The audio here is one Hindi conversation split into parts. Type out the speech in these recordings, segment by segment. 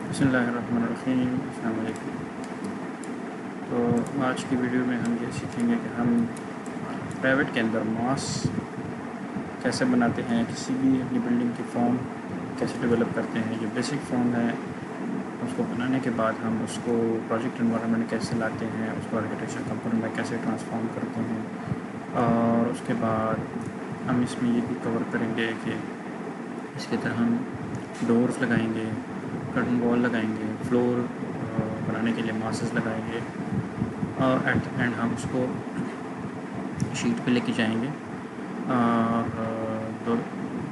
बिस्मिल्लाहिर्रहमानिर्रहीम। अस्सलाम वालेकुम। तो आज की वीडियो में हम ये सीखेंगे कि हम प्राइवेट के अंदर मॉस कैसे बनाते हैं, किसी भी अपनी बिल्डिंग की फॉर्म कैसे डेवलप करते हैं। जो बेसिक फॉर्म है उसको बनाने के बाद हम उसको प्रोजेक्ट एनवायरनमेंट कैसे लाते हैं, उसको आर्किटेक्चर कंपोनेंट में कैसे ट्रांसफॉर्म करते हैं। और उसके बाद हम इसमें ये भी कवर करेंगे कि इसके तरह हम डोर्स लगाएंगे, कर्टन वॉल लगाएंगे, फ्लोर बनाने के लिए मासेस लगाएंगे और एट द एंड हम उसको शीट पे लेके जाएंगे और तो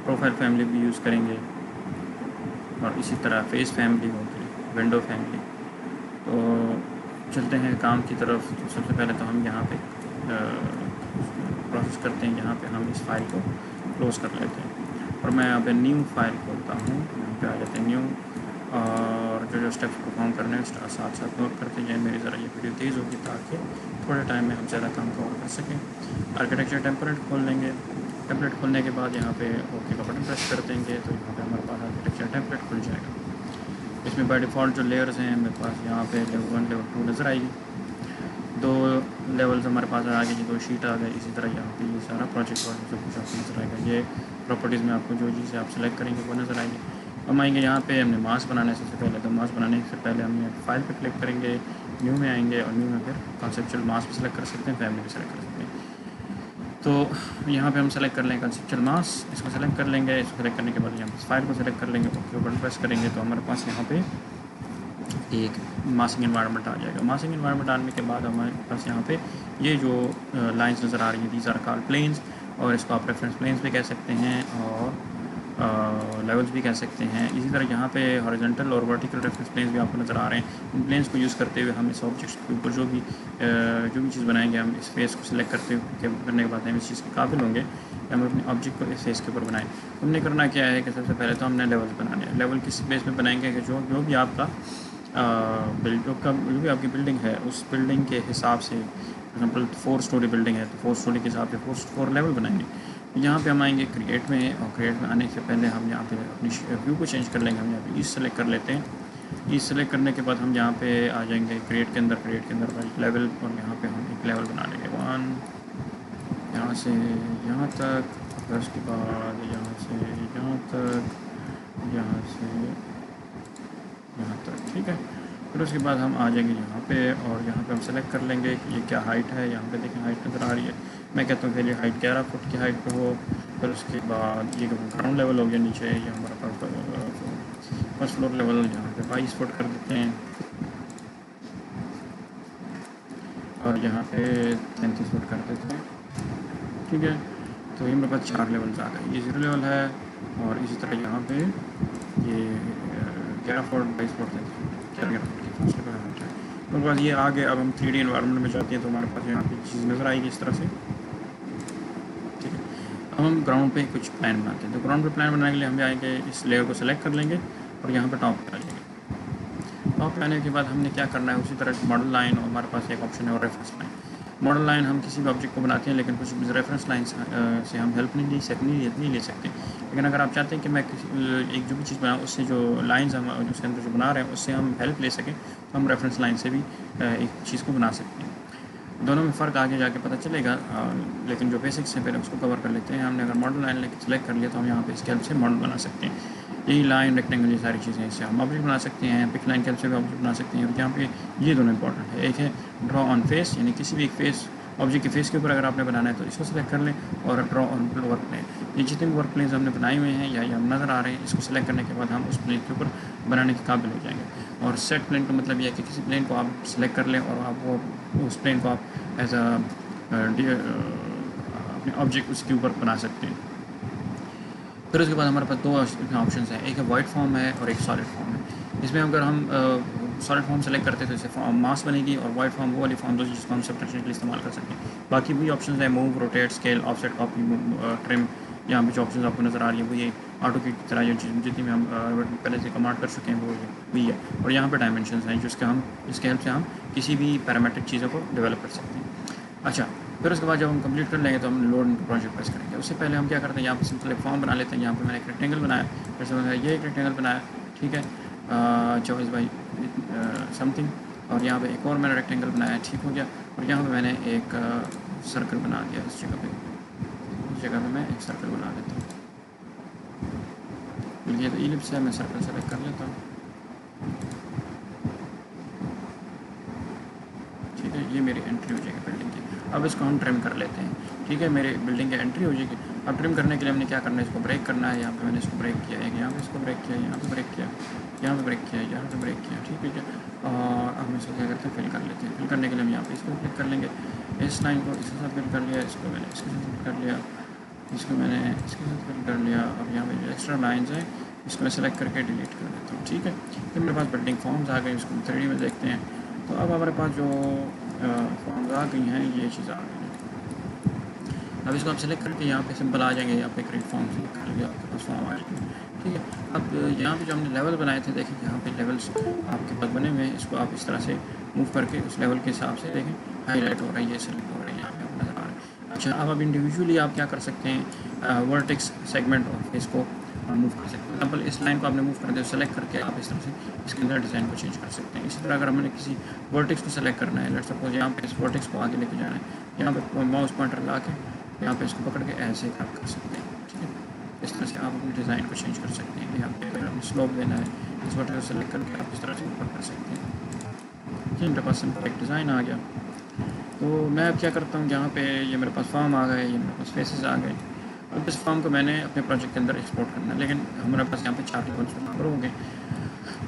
प्रोफाइल फैमिली भी यूज़ करेंगे और इसी तरह फेस फैमिली होगी, विंडो फैमिली। तो चलते हैं काम की तरफ। तो सबसे पहले तो हम यहाँ पे प्रोसेस करते हैं। यहाँ पे हम इस फाइल को क्लोज़ कर लेते हैं और मैं यहाँ पे न्यू फाइल खोलता हूँ। यहाँ पे आ जाते हैं न्यू और जो स्टेप्स परफॉर्म करने हैं साथ साथ नोट करते जाएँ। मेरी ज़रा ये वीडियो तेज़ होगी ताकि थोड़े टाइम में हम ज़्यादा काम कवर कर सकें। आर्किटेक्चर टेम्पलेट खोल लेंगे। टेम्पलेट खोलने के बाद यहाँ पे ओके का बटन प्रेस कर देंगे तो यहाँ पे हमारे पास आर्किटेक्चर टेम्पलेट खुल जाएगा। इसमें बाय डिफ़ॉल्ट जो लेयर्स हैं मेरे पास यहाँ पे लेवल 1 लेवल 2 नज़र आएगी। दो लेवल्स हमारे पास आ गए, 2 शीट आ गए। इसी तरह यहाँ पे ये सारा प्रोजेक्ट और सब कुछ आपको नज़र आएगा। ये प्रॉपर्टीज़ में आपको जो चीज़ आप सेलेक्ट करेंगे वो नज़र आएगी। हम आएंगे यहाँ पे हमने मास्क बनाने से पहले, तो मास्क बनाने से पहले हम यहाँ फाइल पे क्लिक करेंगे, न्यू में आएंगे और न्यू में फिर कॉन्सेप्चुअल मास्क भी सेलेक्ट कर सकते हैं, फैमिली भी सेलेक्ट कर सकते हैं। तो यहाँ पे हम सेलेक्ट कर लेंगे कॉन्सेप्चुअल मास्क, इसको सेलेक्ट कर लेंगे। इसको सेलेक्ट करने के बाद यहाँ पे फाइल को सेलेक्ट कर लेंगे, ओके बटन प्रेस करेंगे तो हमारे पास यहाँ पे एक मासिंग इन्वायरमेंट आ जाएगा। मासिंग इन्वायरमेंट आने के बाद हमारे पास यहाँ पे ये जो लाइंस नज़र आ रही हैं, दीज आर कॉल्ड प्लेन्स, और इसको आप रेफरेंस प्लेन्स भी कह सकते हैं और लेवल्स भी कह सकते हैं। इसी तरह यहाँ पे हॉरिजॉन्टल और वर्टिकल रेफरेंस प्लेन्स भी आपको नज़र आ रहे हैं। इन प्लेन्स को यूज़ करते हुए हम इस ऑब्जेक्ट्स के ऊपर जो भी चीज़ बनाएंगे, हम इस फेस को सिलेक्ट करने के बाद हम इस चीज़ के काबिल होंगे हम अपने ऑब्जेक्ट को इस फेस के ऊपर बनाएं। हमने करना क्या है कि सबसे पहले तो हमने लेवल्स बनाने हैं। लेवल किस बेस में बनाएंगे कि जो भी आपका जो भी आपकी बिल्डिंग है उस बिल्डिंग के हिसाब से, फॉर एग्जाम्पल 4 स्टोरी बिल्डिंग है तो 4 स्टोरी के हिसाब से 4 लेवल बनाएंगे। यहाँ पे हम आएंगे क्रिएट में, और क्रिएट में आने से पहले हम यहाँ पे अपनी व्यू को चेंज कर लेंगे। हम यहाँ पे ईस्ट सेलेक्ट कर लेते हैं। ईस्ट सेलेक्ट करने के बाद हम यहाँ पे आ जाएंगे क्रिएट के अंदर एक लेवल, और यहाँ पे हम एक लेवल बना लेंगे 1, यहाँ से यहाँ तक, फिर उसके बाद यहाँ से यहाँ तक, यहाँ से यहाँ तक, ठीक है। फिर उसके बाद हम आ जाएंगे यहाँ पे और यहाँ पे हम सेलेक्ट कर लेंगे कि ये क्या हाइट है। यहाँ पे देखें हाइट नज़र आ रही है। मैं कहता हूँ कि ये हाइट 11 फुट की हाइट पे हो। फिर उसके बाद ये ग्राउंड लेवल हो गया नीचे, ये हमारा फर्स्ट फ्लोर लेवल यहाँ पे 22 फुट कर देते हैं और यहाँ पे 33 फुट कर देते हैं, ठीक है। तो ये मेरे पास 4 लेवल आ गए। ये 0 लेवल है और इसी तरह यहाँ पे ये 11 फुट 22 फुट 11 फुट की फासले पर हमारे पास तो बस ये आ गए। अब हम 3D एनवायरनमेंट में जाते हैं तो हमारे पास यहाँ पे चीज़ नज़र आएगी इस तरह से, ठीक है। अब हम ग्राउंड पे कुछ प्लान बनाते हैं। तो ग्राउंड पे प्लान बनाने के लिए हम आएंगे, इस लेयर को सेलेक्ट कर लेंगे और यहाँ पे टॉप पे आ जाएंगे। टॉप पे आने के बाद हमने क्या करना है, उसी तरह मॉडल लाइन, और हमारे पास एक ऑप्शन है और रेफरेंस लाइन। मॉडल लाइन हम किसी भी ऑब्जेक्ट को बनाते हैं लेकिन कुछ रेफरेंस लाइन से हम हेल्प नहीं ले सकते। लेकिन अगर आप चाहते हैं कि मैं एक जो भी चीज़ बनाऊँ उससे जो लाइंस हम उसके अंदर जो बना रहे हैं उससे हम हेल्प ले सकें तो हम रेफरेंस लाइन से भी एक चीज़ को बना सकते हैं। दोनों में फ़र्क आगे जाके पता चलेगा, लेकिन जो बेसिक्स हैं पहले उसको कवर कर लेते हैं। हमने अगर मॉडल लाइन सेलेक्ट कर लिया तो हम यहाँ पे इसके हेल्प से मॉडल बना सकते हैं। यही लाइन, रेक्टेंगल, ये सारी चीज़ें इससे हम ऑब्जेक्ट बना सकते हैं। पिक लाइन के हेल्प से भी ऑब्जेक्ट बना सकते हैं। और यहाँ पे ये दोनों इंपॉर्टेंट है। एक है ड्रॉ ऑन फेस, यानी किसी भी एक फेस ऑब्जेक्ट के फेस के ऊपर अगर आपने बनाना है तो इसको सेलेक्ट कर लें, और ड्रॉ ऑन वर्क प्लेन, ये जितने भी वर्क प्लेन्स हमने बनाए हुए हैं या हम नज़र आ रहे हैं, इसको सेलेक्ट करने के बाद हम उस प्लेन के ऊपर बनाने के काबिल हो जाएंगे। और सेट प्लेन का मतलब यह है कि किसी प्लेन को आप सेलेक्ट कर लें और आप वो उस प्लेन को आप एज अपने ऑब्जेक्ट उसके ऊपर बना सकते हैं। फिर उसके बाद हमारे पास 2 ऑप्शन हैं, एक है वाइट फॉर्म है और एक सॉलिड फॉर्म है। इसमें अगर हम सॉलिड फॉर्म सेलेक्ट करते हैं तो इससे मास बनेगी, और वाइट फॉर्म वो वाली फॉर्म दो जिसको हम सब्ट्रैक्शन के लिए इस्तेमाल कर सकते हैं। बाकी भी ऑप्शन है, move, rotate, scale, offset, copy, trim. यहाँ पे जो ऑप्शन आपको नज़र आ रही है वो ये ऑटो की तरह जितनी भी हम पहले से कमांड कर चुके हैं वो भी है। और यहाँ पे डायमेंशन हैं इसके हेल्प से हम किसी भी पैरामीट्रिक चीज़ों को डेवलप कर सकते हैं। अच्छा, फिर उसके बाद जब हम कंप्लीट कर लेंगे तो हम लोड प्रोजेक्ट प्रेस करेंगे। उससे पहले हम क्या करते हैं, यहाँ पर सिंपल एक फॉर्म बना लेते हैं। यहाँ पे मैंने एक रेक्टेंगल बनाया, जैसे मैंने ये एक रेक्टेंगल बनाया, ठीक है। 24 बाई समथिंग, और यहाँ पे एक और मैंने रेक्टेंगल बनाया, ठीक हो गया। और यहाँ पे मैंने एक सर्कल बना दिया, इस जगह पे मैं एक सर्कल बना देता हूँ। ये तो इलिप्स है, मैं सर्कल सेलेक्ट कर लेता हूँ, ठीक है। ये मेरी एंट्री हो जाएगी बिल्डिंग की। अब इसको हम ट्रिम कर लेते हैं, ठीक है। मेरी बिल्डिंग की एंट्री हो जाएगी। अब ट्रिम करने के लिए हमने क्या करना है, इसको ब्रेक करना है। यहाँ पे मैंने इसको ब्रेक किया है, यहाँ पे इसको ब्रेक किया, यहाँ पे ब्रेक किया, यहाँ पे ब्रेक किया, यहाँ पे ब्रेक किया, ठीक है। और हम इसको क्या करते हैं, फिल कर लेते हैं। फिल करने के लिए हम यहाँ पे इसको क्लिक कर लेंगे, इस लाइन को इसके साथ फिल कर लिया, इसको मैंने इसके साथ फिल कर लिया, इसको मैंने इसके साथ फिल कर लिया। और यहाँ पे जो एक्स्ट्रा लाइन्स हैं इसको मैं सेलेक्ट करके डिलीट कर देता हूँ, ठीक है। फिर मेरे पास बिल्डिंग फॉर्म्स आ गए, इसको 3D में देखते हैं। तो अब हमारे पास जो फॉर्म्स आ गई हैं, ये चीज़ आ गई है। अब इसको आप सेलेक्ट करके यहाँ पे सिंपल आ जाएंगे, यहाँ पे क्रिएट फॉर्म सेलेक्ट कर लिया, आपके पास फॉर्म आ जाएंगे, ठीक है। अब यहाँ पे जो हमने लेवल बनाए थे, देखें यहाँ पे लेवल्स आपके पास बने हुए हैं। इसको आप इस तरह से मूव करके उस लेवल के हिसाब से देखें, हाईलाइट हो रहा है, ये सेलेक्ट हो रहा है, यहाँ पे नज़र आ रहा है। अच्छा, अब इंडिविजुअली आप क्या कर सकते हैं, वर्टेक्स सेगमेंट और फेस को मूव कर सकते हैं। एग्जाम्पल इस लाइन को आपने मूव कर दिया, सेलेक्ट करके आप इस तरह से इसके अंदर डिज़ाइन को चेंज कर सकते हैं। इसी तरह अगर हमने किसी वर्टेक्स को सेलेक्ट करना है, लेट्स सपोज यहाँ पे इस वर्टेक्स को आगे लेके जाना है, यहाँ पे माउस पॉइंटर ला के यहाँ पे इसको पकड़ के ऐसे आप कर सकते हैं, ठीक है। इस तरह से आप अपने डिज़ाइन को चेंज कर सकते हैं। यहाँ पे अगर हमें स्लोप देना है, इस वर्टेक्स को सेलेक्ट करके आप इस तरह से ऊपर कर सकते हैं, ठीक। मेरे पास सिंपल एक डिज़ाइन आ गया। तो मैं अब क्या करता हूँ, यहाँ पे ये मेरे पास फॉर्म आ गए, ये मेरे पास फेसेस आ गए। अब इस फॉर्म को मैंने अपने प्रोजेक्ट के अंदर एक्सपोर्ट करना है, लेकिन हमारे पास यहाँ पे 4 लेवल्स पर हो गए।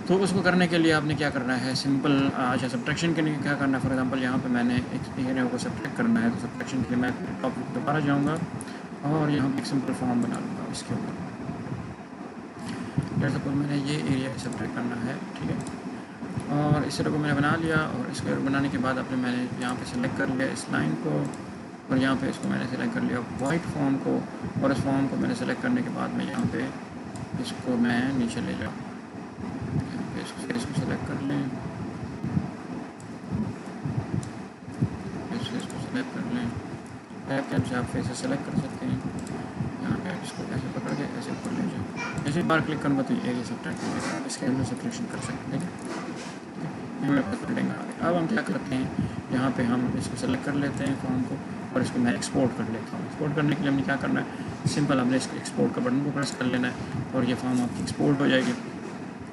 तो उसको करने के लिए आपने क्या करना है, सिंपल अच्छा सब्ट्रैक्शन के लिए क्या करना है। फॉर एग्जांपल यहाँ पे मैंने एक एरिया को सब्ट्रैक्ट करना है, तो सब्ट्रैक्शन के लिए मैं टॉपिक दोबारा जाऊँगा और यहाँ पे एक सिंपल फॉर्म बना लूँगा इसके ऊपर। जैसे सपोज मैंने ये एरिया सब्ट्रैक्ट करना है, ठीक है। और इस तरह को मैंने बना लिया, और इसके बनाने के बाद अपने मैंने यहाँ पे सेलेक्ट कर लिया इस लाइन को, और यहाँ पे इसको मैंने सेलेक्ट कर लिया वाइट फॉर्म को, और इस फॉर्म को मैंने सेलेक्ट करने के बाद मैं यहाँ पे इसको मैं नीचे ले जाऊँ, यहाँ पे इसको सेलेक्ट कर लें, इसको सेलेक्ट कर लें। टैब से आप फेस सेलेक्ट कर सकते हैं, यहाँ पे इसको ऐसे पकड़ के ऐसे ऊपर ले जाए, ऐसे बार क्लिक करूँगा तो ये सब्ट्रैक्ट हो जाएगा। इसके अंदर सब्ट्रैक्शन कर सकते हैं, ये मेरे पास बिल्डिंग आ गई। अब हम क्या करते हैं, यहाँ पे हम इसको सेलेक्ट कर लेते हैं फॉर्म को, और इसको मैं एक्सपोर्ट कर लेता हूँ। एक्सपोर्ट करने के लिए हमने क्या करना है, सिंपल हमने इसको एक्सपोर्ट का बटन को प्रेस कर लेना है, और ये फॉर्म आपकी एक्सपोर्ट हो जाएगी।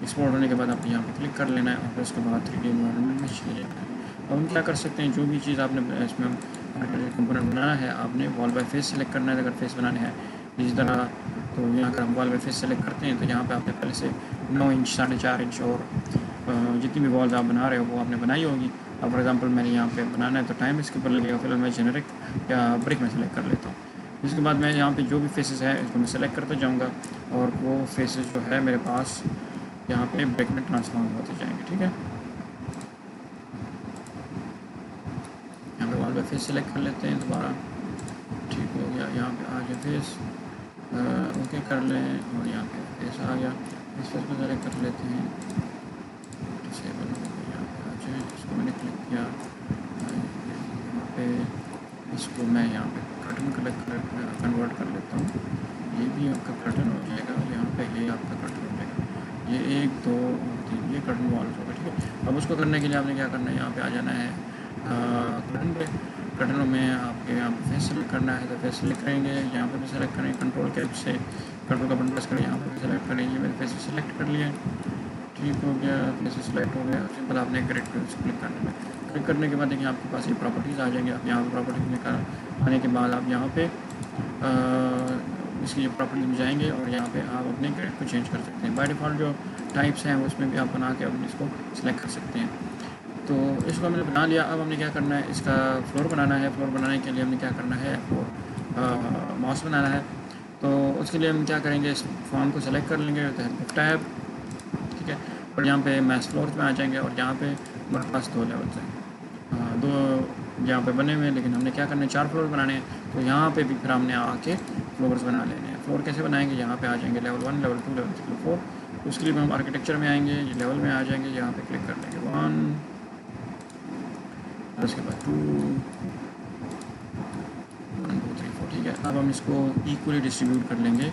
एक्सपोर्ट होने के बाद आपको यहाँ पे क्लिक कर लेना है, और फिर उसके बाद 3D एनवायरनमेंट में चले जाना है। अब हम क्या कर सकते हैं, जो भी चीज़ आपने इसमें कंपोनेंट बनाना है, आपने वॉल बाय फेस सेलेक्ट करना है। अगर फेस बनाने हैं इस तरह, तो यहाँ अगर हम वॉल बाय फेस सेलेक्ट करते हैं, तो यहाँ पे आपने पहले से 9 इंच 4.5 इंच और जितनी भी वॉल्स आप बना रहे हो वो आपने बनाई होगी। अब फॉर एग्जांपल मैंने यहाँ पे बनाना है तो टाइम इसके ऊपर लगेगा, फिलहाल मैं जेनरिक या ब्रिक में सेलेक्ट कर लेता हूँ। इसके बाद मैं यहाँ पे जो भी फेसेस है इसको मैं सेलेक्ट करते जाऊँगा, और वो फेसेस जो है मेरे पास यहाँ पे ब्रिक में ट्रांसफॉर्म होते जाएंगे, ठीक है। यहाँ पे वॉल बाय फेस सेलेक्ट कर लेते हैं दोबारा, ठीक हो गया। यहाँ पे आ गया फेस, ओके कर लें, और यहाँ पे फेस आ गया। इस फेस को सेलेक्ट कर लेते हैं, डिसेबल हो गया, यहाँ पे आ जाए। इसको मैंने क्लिक किया, यहाँ पे इसको मैं यहाँ पे कर्टन कन्वर्ट कर लेता हूँ। ये भी आपका कर्टन हो जाएगा, यहाँ पे ये आपका कर्टन हो जाएगा। ये 1 2 3 ये कर्टन वॉल्स होगा, ठीक है। अब उसको करने के लिए आपने क्या करना है, यहाँ पे आ जाना है कर्टन पे। कर्टनों में आपके यहाँ पे फेस सेलेक्ट करना है, तो फेस सेलेक्ट करेंगे, यहाँ पे भी सेलेक्ट करेंगे, कंट्रोल कैप से कंट्रोल का बटन प्रेस करें, यहाँ पे भी सेलेक्ट करेंगे। मैंने फेस सेलेक्ट कर लिया, ठीक हो गया, फेस सेलेक्ट हो गया। सिंपल आपने ग्रेड पे क्लिक करना है। क्लिक करने के बाद देखिए आपके पास ये प्रॉपर्टीज़ आ जाएंगे। आप यहाँ पर प्रॉपर्टीज में आने के बाद आप यहाँ पे इसकी जो प्रॉपर्टीज में जाएंगे, और यहाँ पे आप अपने ग्रेड को चेंज कर सकते हैं। बाय डिफ़ॉल्ट जो टाइप्स हैं उसमें भी आप बना के अपने इसको सिलेक्ट कर सकते हैं। तो इसको हमने बना लिया। अब हमने क्या करना है, इसका फ्लोर बनाना है। फ्लोर बनाने के लिए हमने क्या करना है, वो माउस बनाना है। तो उसके लिए हम क्या करेंगे, इस फॉर्म को सेलेक्ट कर लेंगे, टैब, ठीक है। और यहाँ पे मैच फ्लोर्स में आ जाएंगे, और यहाँ पे हमारे पास 2 लेवल्स हैं, 2 यहाँ पे बने हुए हैं, लेकिन हमने क्या करना है, 4 फ्लोर बनाने हैं। तो यहाँ पे भी फिर हमने आके फ्लोर्स बना लेने हैं। फ्लोर कैसे बनाएंगे, यहाँ पे आ जाएंगे लेवल 1, लेवल 2, लेवल 3, लेवल 4। उसके लिए हम आर्किटेक्चर में आएंगे, लेवल में आ जाएंगे, यहाँ पे क्लिक कर लेंगे 1, उसके बाद 2, 1 2 3 4, ठीक है। अब हम इसको इक्वली डिस्ट्रीब्यूट कर लेंगे,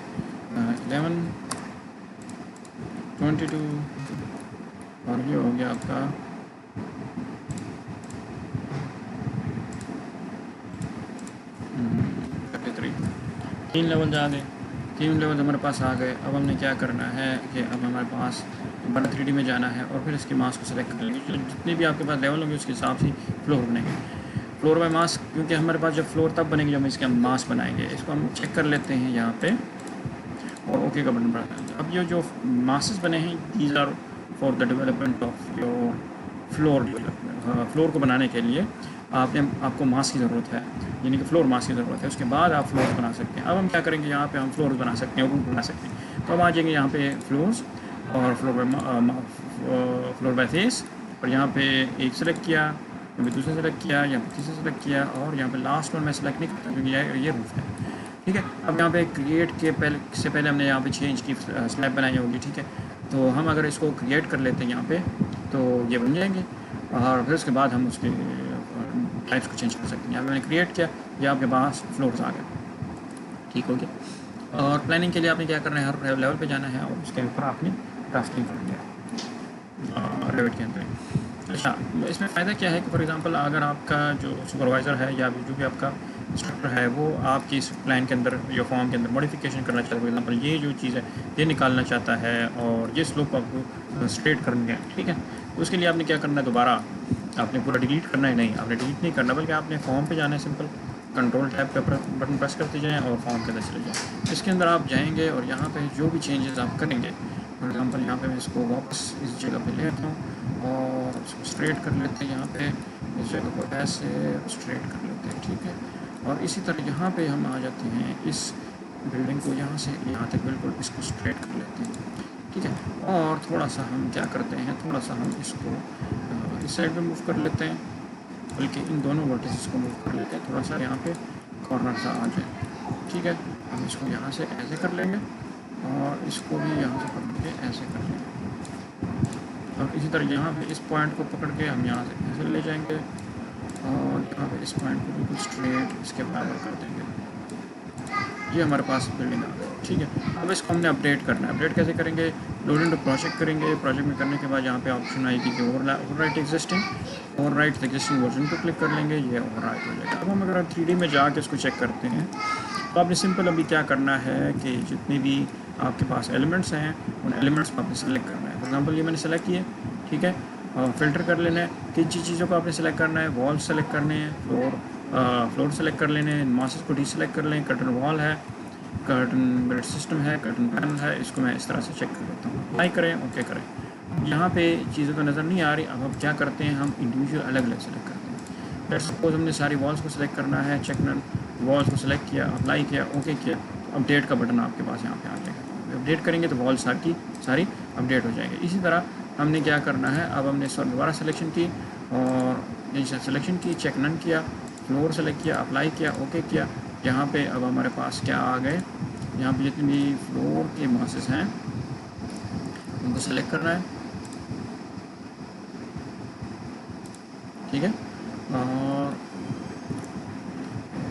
11 22 और ये हो गया आपका 33। 3 लेवल आ गए, 3 लेवल हमारे पास आ गए। अब हमने क्या करना है कि अब हमारे पास बना 3D में जाना है और फिर इसकी मास्क को सेलेक्ट कर लेंगे। जो जितने भी आपके पास लेवल होंगे उसके हिसाब से फ्लोर बनेंगे। फ्लोर बाय मास्क, क्योंकि हमारे पास जब फ्लोर तब बनेंगे जब हम इसके मास्क बनाएंगे। इसको हम चेक कर लेते हैं यहाँ पे और ओके का बटन पड़ा। अब ये जो मास्क बने हैं these are for the development of your floor development. Floor को बनाने के लिए आपको मास्क की ज़रूरत है, यानी कि फ्लोर मास्क की ज़रूरत है। उसके बाद आप फ्लोर बना सकते हैं। अब हम क्या करेंगे, यहाँ पे हम फ्लोर बना सकते हैं, रूफ बना सकते हैं। तो हम आ जाएंगे यहाँ पे फ्लोर्स और फ्लोर बाय फेस, और यहाँ पे एक सेलेक्ट किया, यहाँ पे दूसरा सेलेक्ट किया, यहाँ पे तीसरा सेलेक्ट किया, और यहाँ पे लास्ट वन मैं सेलेक्ट नहीं करता क्योंकि ये रूफ है। ठीक है, अब यहाँ पे क्रिएट के पहले हमने यहाँ पे चेंज की स्लैब बनाई होगी। ठीक है, तो हम अगर इसको क्रिएट कर लेते हैं यहाँ पे तो ये बन जाएंगे, और फिर उसके बाद हम उसके टाइप्स को चेंज कर सकते हैं। यहाँ पे मैंने क्रिएट किया, ये आपके पास फ्लोर्स आ गए। ठीक हो गया। और प्लानिंग के लिए आपने क्या करना है, हर लेवल पे जाना है और उसके ऊपर आपने ड्राफ्टिंग करनी है रेविट के अंदर। अच्छा, इसमें फ़ायदा क्या है कि फॉर एग्जांपल अगर आपका जो सुपरवाइज़र है या जो भी आपका इंस्ट्रक्टर है वो आपकी इस प्लान के अंदर या फॉर्म के अंदर मॉडिफिकेशन करना चाहता है, फॉर एग्जांपल ये जो चीज़ है ये निकालना चाहता है और ये स्लोप आपको स्ट्रेट करनी है। ठीक है, तो उसके लिए आपने क्या करना है, दोबारा आपने पूरा डिलीट करना है, नहीं आपने डिलीट नहीं करना, बल्कि आपने फॉर्म पे जाना है। सिंपल कंट्रोल टैब पे बटन प्रेस करते जाएँ और फॉर्म के अंदर चले जाएँ। इसके अंदर आप जाएंगे और यहाँ पे जो भी चेंजेस आप करेंगे, फॉर एग्जांपल यहाँ पे मैं इसको वापस इस जगह पे ले आता हूँ और इसको स्ट्रेट कर लेते हैं। यहाँ पे इस जगह को ऐसे स्ट्रेट कर लेते हैं। ठीक है, और इसी तरह यहाँ पे हम आ जाते हैं, इस बिल्डिंग को यहाँ से यहाँ तक बिल्कुल इसको स्ट्रेट कर लेते हैं। ठीक है, और थोड़ा सा हम क्या करते हैं, थोड़ा सा हम इसको इस साइड पे मूव कर लेते हैं, बल्कि इन दोनों वर्टिसेस को मूव कर लेते हैं, थोड़ा सा यहाँ पे कॉर्नर सा आ जाए। ठीक है, हम इसको यहाँ से ऐसे कर लेंगे और इसको भी यहाँ से पकड़ के ऐसे कर लेंगे, और इसी तरह यहाँ पे इस पॉइंट को पकड़ के हम यहाँ से ऐसे ले जाएंगे और यहाँ पे इस पॉइंट को बिल्कुल स्ट्रेट इसके बराबर कर देंगे। ये हमारे पास बिल्डिंग आ गई। ठीक है, अब इसको हमने अपडेट करना है। अपडेट कैसे करेंगे, लोड इनटू प्रोजेक्ट करेंगे। प्रोजेक्ट में करने के बाद यहाँ पे ऑप्शन आएगी कि ओवरराइट एग्जिस्टिंग वर्जन को क्लिक कर लेंगे, ये ओवरराइट हो जाएगा। अब हम अगर 3D में जाके इसको चेक करते हैं तो आपने सिंपल अभी क्या करना है कि जितने भी आपके पास एलिमेंट्स हैं उन एलिमेंट्स को आपने सेलेक्ट करना है। फॉर एग्जाम्पल ये मैंने सेलेक्ट किए। ठीक है, फ़िल्टर कर लेना है किन चीज़ों को आपने सेलेक्ट करना है। वॉल सेलेक्ट करने हैं, फ्लोर सेलेक्ट कर लेने हैं, मासेस को डीसेलेक्ट कर लें। कर्टन वॉल है, कर्टन बेड सिस्टम है, कर्टन पैनल है, इसको मैं इस तरह से चेक कर लेता हूँ। अप्लाई करें, ओके करें। यहाँ पे चीज़ें तो नज़र नहीं आ रही। अब हम क्या करते हैं, हम इंडिविजुअल अलग अलग सेलेक्ट करते हैं। लेट्स सपोज हमने सारी वॉल्स को सेलेक्ट करना है, चेक नन वॉल्स को सेलेक्ट किया, अप्लाई किया, ओके किया, तो अपडेट का बटन आपके पास यहाँ पे आ जाएगा। अपडेट करेंगे तो वॉल सारी अपडेट हो जाएगी। इसी तरह हमने क्या करना है, अब हमने दोबारा सिलेक्शन की और सिलेक्शन की, चेक नन किया, फ्लोर सेलेक्ट किया, अप्लाई किया, ओके किया। यहाँ पे अब हमारे पास क्या आ गए, यहाँ पे जितने भी फ्लोर के मासेस हैं उनको सेलेक्ट करना है। ठीक है, और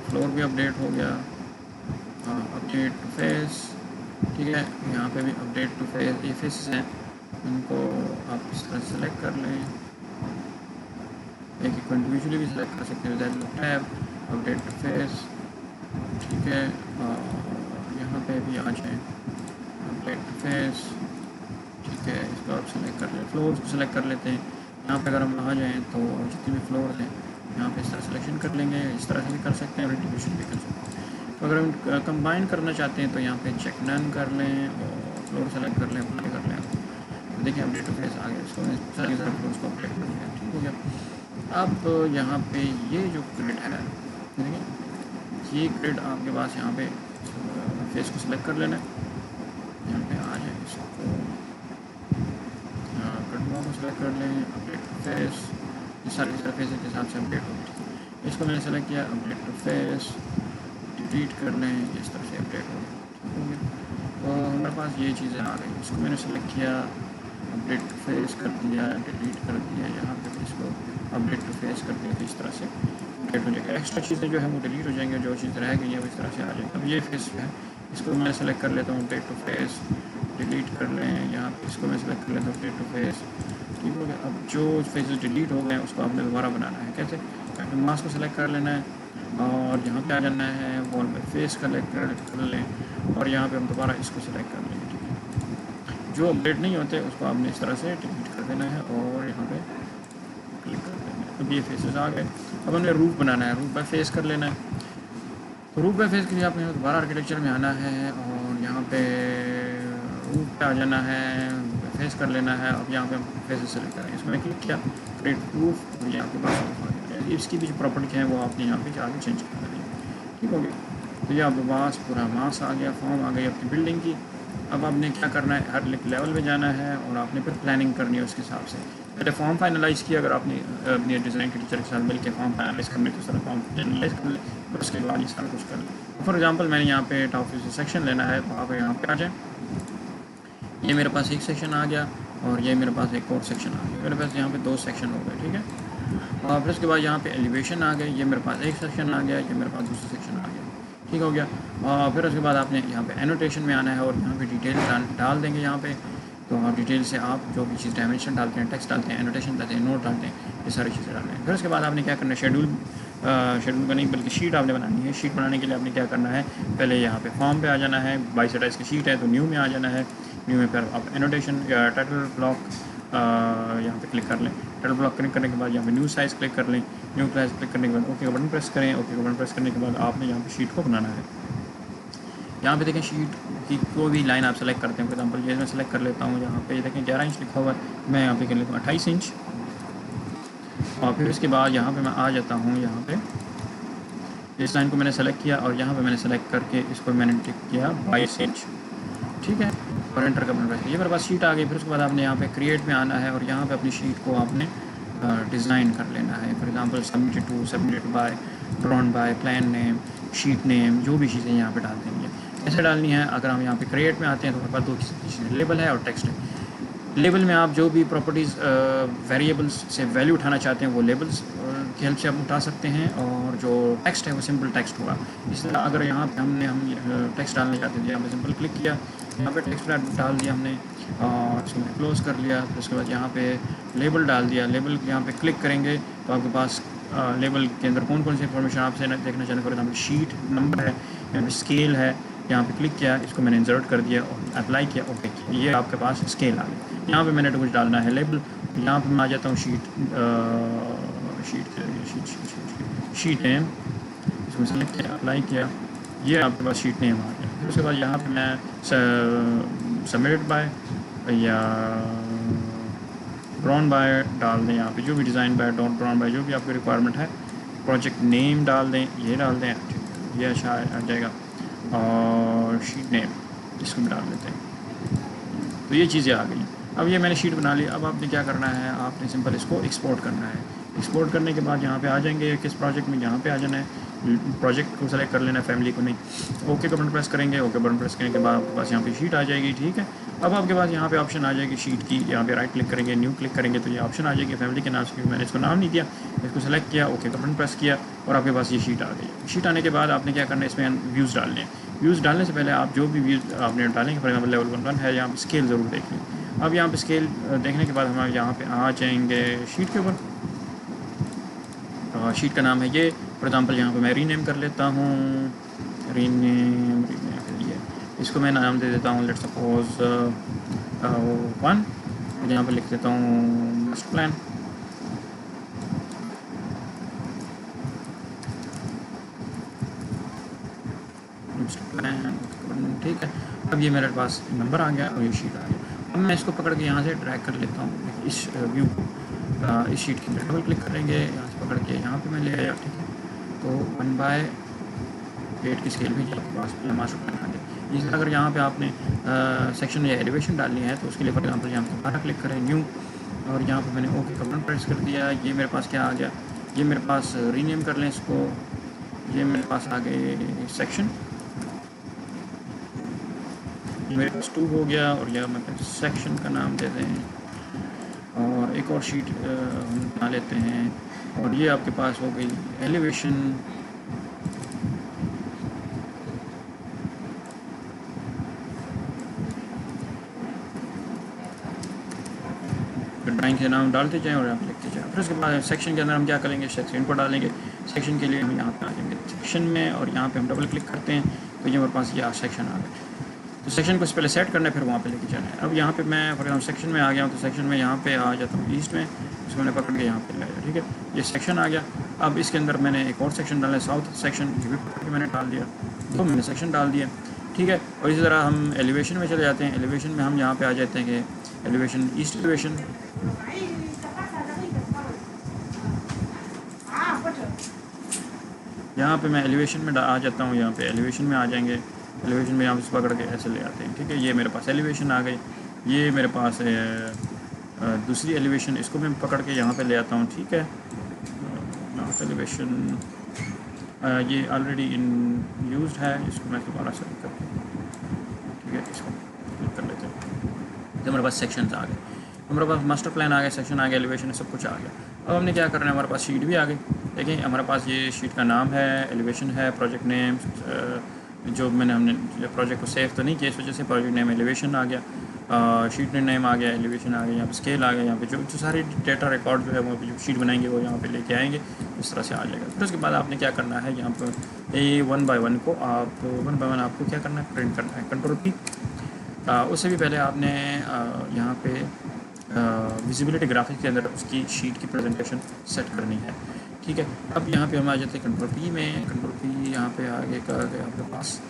फ्लोर भी अपडेट हो गया, अपडेट टू फेस। ठीक है, यहाँ पे भी अपडेट टू फेस, ये फेसेस हैं उनको आप इस तरह सेलेक्ट कर लें। एक इंडिविजुअली भी सेलेक्ट कर सकते हैं, टैब अपडेट टू फेस। ठीक है, यहाँ पे भी आ जाए अपडेट टू फेस। ठीक है, इसको आप सेलेक्ट कर लें, फ्लोर्स को सेलेक्ट कर लेते हैं। यहाँ पे अगर हम आ जाएँ तो जितने भी फ्लोर हैं यहाँ पे इस तरह सिलेक्शन कर लेंगे, इस तरह से भी कर सकते हैं और इंडिविजुअल भी कर सकते हैं। तो अगर हम कंबाइन करना चाहते हैं तो यहाँ पे चेक डन कर लें और फ्लोर सेलेक्ट कर लें, अप्लाई कर लें। तो देखिए अपडेट टू फेस आ गया, इसको सारी फ्लोर्स को अपडेट कर लिया। ठीक हो गया। अब यहाँ पे ये जो ग्रिड है, देखिए ये ग्रिड आपके पास यहाँ पे फेस को सिलेक्ट कर लेना है, यहाँ पे आ जाए, इसको कटवा को सिलेक्ट कर लें, अपडेट टू फेस। ये सारी सरफेस के हिसाब से अपडेट होगी। इसको मैंने सेलेक्ट किया, अपडेट टू फेस, डिलीट कर लें, इस तरह से अपडेट हो गया। तो हमारे पास ये चीज़ें आ गई। इसको मैंने सेलेक्ट किया, अपडेट टू फेस कर दिया, डिलीट कर दिया, यहाँ पे इसको अपडेट टू फेस कर दिया, तो इस तरह से अपडेट हो जाएगा। एक्स्ट्रा चीज़ें जो है वो डिलीट हो जाएंगी, जो चीज़ रह गई है वो इस तरह से आ जाएगी। अब ये फेस है, इसको मैं सेलेक्ट कर लेता हूँ, अपडेट टू फेस, डिलीट कर लें। यहाँ पे इसको मैं सेलेक्ट कर लेता हूँ फेस टू फेस, ठीक हो गया। अब जो फेसेस डिलीट हो गए उसको आपने दोबारा बनाना है। कैसे? मास्क को सेलेक्ट कर लेना है और यहाँ पे आ जाना है, वॉल पे फेस कलेक्ट कर लें और यहाँ पे हम दोबारा इसको सेलेक्ट कर लेंगे, ठीक है। जो अपडेट नहीं होते उसको आपने इस तरह से डिलीट कर देना है और यहाँ पे क्लिक कर देना है। अब ये फेसेस आ गए। अब हमें रूफ बनाना है, रूफ बाय फेस कर लेना है। तो रूफ बाय फेस के लिए आपने दोबारा आर्किटेक्चर में आना है और यहाँ पे रूफ पे आ जाना है, फेस कर लेना है। अब यहाँ पे हम फेसेस सेलेक्ट करेंगे, इसमें क्लिक किया, क्रिएट रूफ, और यहाँ पे बस रूफ आ गया। इसकी भी जो प्रॉपर्टी है वो आपने यहाँ पे जाके चेंज कर देनी है, ठीक हो गया। तो ये आपके पास पूरा मास आ गया, फॉर्म आ गई अपनी बिल्डिंग की। अब आपने क्या करना है, हर लेवल पे जाना है और आपने फिर प्लानिंग करनी है उसके हिसाब से। पहले फॉर्म फाइनलाइज़ किया, अगर आपने अपनी डिज़ाइन के टीचर के साथ मिलकर फॉर्म फाइनलाइज़ करने तो सारा फॉर्म फाइनलाइज़ कर ले, फिर उसके बाद ये सारा कुछ कर लें। फॉर एग्जांपल मैंने यहाँ पे टॉप से सेक्शन लेना है, तो आप यहाँ पे आ जाएँ। ये मेरे पास एक सेक्शन आ गया और ये मेरे पास एक और सेक्शन आ गया। मेरे पास यहाँ पे 2 सेक्शन हो गए, ठीक है। और फिर उसके बाद यहाँ पे एलिवेशन आ गए, ये मेरे पास एक सेक्शन आ गया, ये मेरे पास दूसरा सेक्शन आ गया, ठीक हो गया। और फिर उसके बाद आपने यहाँ पे एनोटेशन में आना है और यहाँ पे डिटेल डाल देंगे यहाँ पे। तो आप डिटेल से आप जो भी चीज़ डायमेंशन डालते हैं, टेक्स्ट डालते हैं, एनोटेशन डालते हैं, नोट डालते हैं, ये सारी चीज़ें डालते हैं। फिर उसके बाद आपने क्या करना है, शेड्यूल का नहीं बल्कि शीट आपने बनानी है। शीट बनाने के लिए आपने क्या करना है, पहले यहाँ पे फॉर्म पे आ जाना है, 22 साइज़ की शीट है तो न्यू में आ जाना है। न्यू में फिर आप एनोटेशन या टाइटल ब्लॉक यहाँ पे क्लिक कर लें। टाइटल ब्लॉक क्लिक करने के बाद यहाँ पे न्यू साइज़ क्लिक कर लें। न्यू साइज़ क्लिक करने के बाद ओके का बटन प्रेस करें। ओके का बटन प्रेस करने के बाद आपने यहाँ पे शीट को बनाना है। यहाँ पे देखें शीट की कोई भी लाइन आप सेलेक्ट करते हैं। फॉर एग्जाम्पल ये मैं सेलेक्ट कर लेता हूँ, यहाँ पे देखें 11 इंच लिखा हुआ है, मैं यहाँ पे कर लेता हूँ 28 इंच। और फिर इसके बाद यहाँ पे मैं आ जाता हूँ, यहाँ पे इस लाइन को मैंने सेलेक्ट किया और यहाँ पे मैंने सेलेक्ट करके इसको मैंने टिक किया 22 इंच, ठीक है। और एंटर का बटन प्रेस किया, ये मेरे पास शीट आ गई। फिर उसके बाद आपने यहाँ पे क्रिएट में आना है और यहाँ पे अपनी शीट को आपने डिज़ाइन कर लेना है। For example submitted by, drawn by, plan name, sheet name, जो भी चीज़ें यहाँ पे डाल देंगे ऐसे डालनी है। अगर हम यहाँ पे क्रिएट में आते हैं तो हमारे पास 2 चीज़ें, लेबल है और टेक्स्ट है। लेबल में आप जो भी प्रॉपर्टीज़ वेरिएबल्स से वैल्यू उठाना चाहते हैं वो लेबल्स की हेल्प से आप उठा सकते हैं, और जो टेक्स्ट है वो सिंपल टेक्स्ट होगा। इसलिए अगर यहाँ पे हम टेक्स्ट डालना चाहते हैं, यहाँ पे सिंपल क्लिक किया, यहाँ पे टेक्स्ट डाल दिया हमने और इसको क्लोज़ कर लिया। फिर उसके बाद यहाँ पे लेबल डाल दिया। लेबल यहाँ पे क्लिक करेंगे तो आपके पास लेबल के अंदर कौन कौन सी इन्फॉर्मेशन आपसे देखना चाहते हैं। फॉर एग्जाम्पल शीट नंबर है, यहाँ पे स्केल है, यहाँ पे क्लिक किया, इसको मैंने इंसर्ट कर दिया और अप्लाई किया, ओके किया, ये आपके पास स्केल आ गया। यहाँ पे मैंने तो कुछ डालना है लेबल, यहाँ पे मैं आ जाता हूँ शीट नेम, इसमें सेलेक्ट किया, अप्लाई किया, ये आपके पास शीट नेम आ गया। फिर उसके बाद यहाँ पे मैं सबमिटेड बाय या ड्रॉन बाय डाल दें, यहाँ पे जो भी डिज़ाइन बाय, ड्रॉन बाय, जो भी आपकी रिक्वायरमेंट है। प्रोजेक्ट नेम डाल दें, ये डाल दें, ये अच्छा आ जाएगा। और शीट नेम इसको भी डाल देते हैं। तो ये चीज़ें आ गई। अब ये मैंने शीट बना ली। अब आपने क्या करना है, आपने सिंपल इसको एक्सपोर्ट करना है। एक्सपोर्ट करने के बाद यहाँ पे आ जाएंगे, किस प्रोजेक्ट में, यहाँ पे आ जाना है, प्रोजेक्ट को सेलेक्ट कर लेना है, फैमिली को नहीं। ओके का बटन प्रेस करेंगे। ओके बटन प्रेस करने के बाद आपके पास यहाँ पे शीट आ जाएगी, ठीक है। अब आपके पास यहाँ पे ऑप्शन आ जाएगी शीट की, यहाँ पे राइट क्लिक करेंगे, न्यू क्लिक करेंगे तो ये ऑप्शन आ जाएगी फैमिली के नाम से। मैंने इसको नाम नहीं दिया, इसको सेलेक्ट किया, ओके का बटन प्रेस किया और आपके पास ये शीट आ गई। शीट आने के बाद आपने क्या करना है, इसमें व्यूज़ डालने हैं। व्यूज़ डालने से पहले आप जो भी व्यूज़ आपने डालेंगे, फॉर एग्जाम्पल लेवल 1 है, यहाँ पर स्केल ज़रूर देख लें। अब यहाँ पे स्केल देखने के बाद हम यहाँ पे आ जाएंगे शीट के ऊपर। शीट का नाम है ये, फॉर एग्जांपल यहाँ पे मैं रीनेम कर लेता हूँ, रीनेम ये, इसको मैं नाम दे देता हूँ, लेट्स सपोज 1। यहाँ पे लिख देता हूँ मास्टर प्लान। ठीक है। अब ये मेरे पास नंबर आ गया और ये शीट आ गया। अब मैं इसको पकड़ के यहाँ से ड्रैग कर लेता हूँ इस व्यू को, इस शीट के अंदर डबल क्लिक करेंगे, यहाँ से पकड़ के यहाँ पे मैं ले आया, ठीक है। तो 1/8 की स्केल भी आपके पास मास्टर प्लान आ गया। इस अगर यहाँ पे आपने सेक्शन या एलिवेशन डालनी है तो उसके लिए फॉर एग्जाम्पल यहाँ पर दोबारा क्लिक करें, न्यू, और यहाँ पर मैंने ओके का बटन प्रेस कर दिया। ये मेरे पास क्या आ गया, ये मेरे पास रीनेम कर लें इसको, ये मेरे पास आ गए सेक्शन, मेरे पास 2 हो गया और यह मैं सेक्शन का नाम दे दें। और एक और शीट हम बना लेते हैं और ये आपके पास हो गई एलिवेशन। ड्राइंग के नाम डालते जाएँ और यहाँ पे लिखते जाएँ। फिर उसके बाद सेक्शन के अंदर हम क्या करेंगे, सेक्शन को डालेंगे। सेक्शन के लिए हम यहाँ पे आ जाएंगे सेक्शन में और यहाँ पे हम डबल क्लिक करते हैं तो ये हमारे पास ये सेक्शन आ गया। तो सेक्शन को पहले सेट करना है, फिर वहाँ पे लेके जाना है। अब यहाँ पे मैं फॉर एग्जाम्पल सेक्शन में आ गया हूँ, तो सेक्शन में यहाँ पे आ जाता हूँ ईस्ट में, इसको मैंने पकड़ के यहाँ पे लाया, ठीक है, ये सेक्शन आ गया। अब इसके अंदर मैंने एक और सेक्शन डाला है, साउथ सेक्शन, ये भी पकड़ के मैंने डाल दिया, तो मैंने सेक्शन डाल दिया, ठीक है। और इसी तरह हम एलिवेशन में चले जाते हैं। एलिवेशन में हम यहाँ पे आ जाते हैं कि एलिवेशन, ईस्ट एलिवेशन, यहाँ पे मैं एलिवेशन में आ जाता हूँ। यहाँ पे एलिवेशन में आ जाएंगे, एलिवेशन में यहाँ पे पकड़ के ऐसे ले आते हैं, ठीक है। ये मेरे पास एलिवेशन आ गई। ये मेरे पास दूसरी एलिवेशन, इसको मैं पकड़ के यहाँ पे ले आता हूँ, ठीक है। एलिवेशन ये ऑलरेडी इन यूज्ड है, इसको मैं दोबारा सेलेक्ट करके, ठीक है, इसको क्लिक कर लेते हैं। तो हमारे पास सेक्शंस आ गए, हमारे पास मास्टर प्लान आ गया, सेक्शन आ गया, एलिवेशन सब कुछ आ गया। अब हमने क्या करना है, हमारे पास शीट भी आ गई। देखिए हमारे पास ये शीट का नाम है, एलिवेशन है, प्रोजेक्ट नेम, जो हमने प्रोजेक्ट को सेव तो नहीं किया, इस वजह से प्रोजेक्ट नेम एलिवेशन आ गया, शीट नेम आ गया, एलिवेशन आ गया, यहाँ पे स्केल आ गया, यहाँ पे जो सारे डेटा रिकॉर्ड जो है वो जो शीट बनाएंगे वो यहाँ पे लेके आएंगे, इस तरह से आ जाएगा। फिर उसके बाद आपने क्या करना है, यहाँ पर वन बाय वन आपको क्या करना है, प्रिंट करना है, कंट्रोल-P। उससे भी पहले आपने यहाँ पे विजिबिलिटी ग्राफिक के अंदर उसकी शीट की प्रेजेंटेशन सेट करनी है, ठीक है। अब यहाँ पे हम आ जाते हैं कंट्रोल-P में। कंट्रोल-P यहाँ पे आगे का आपके पास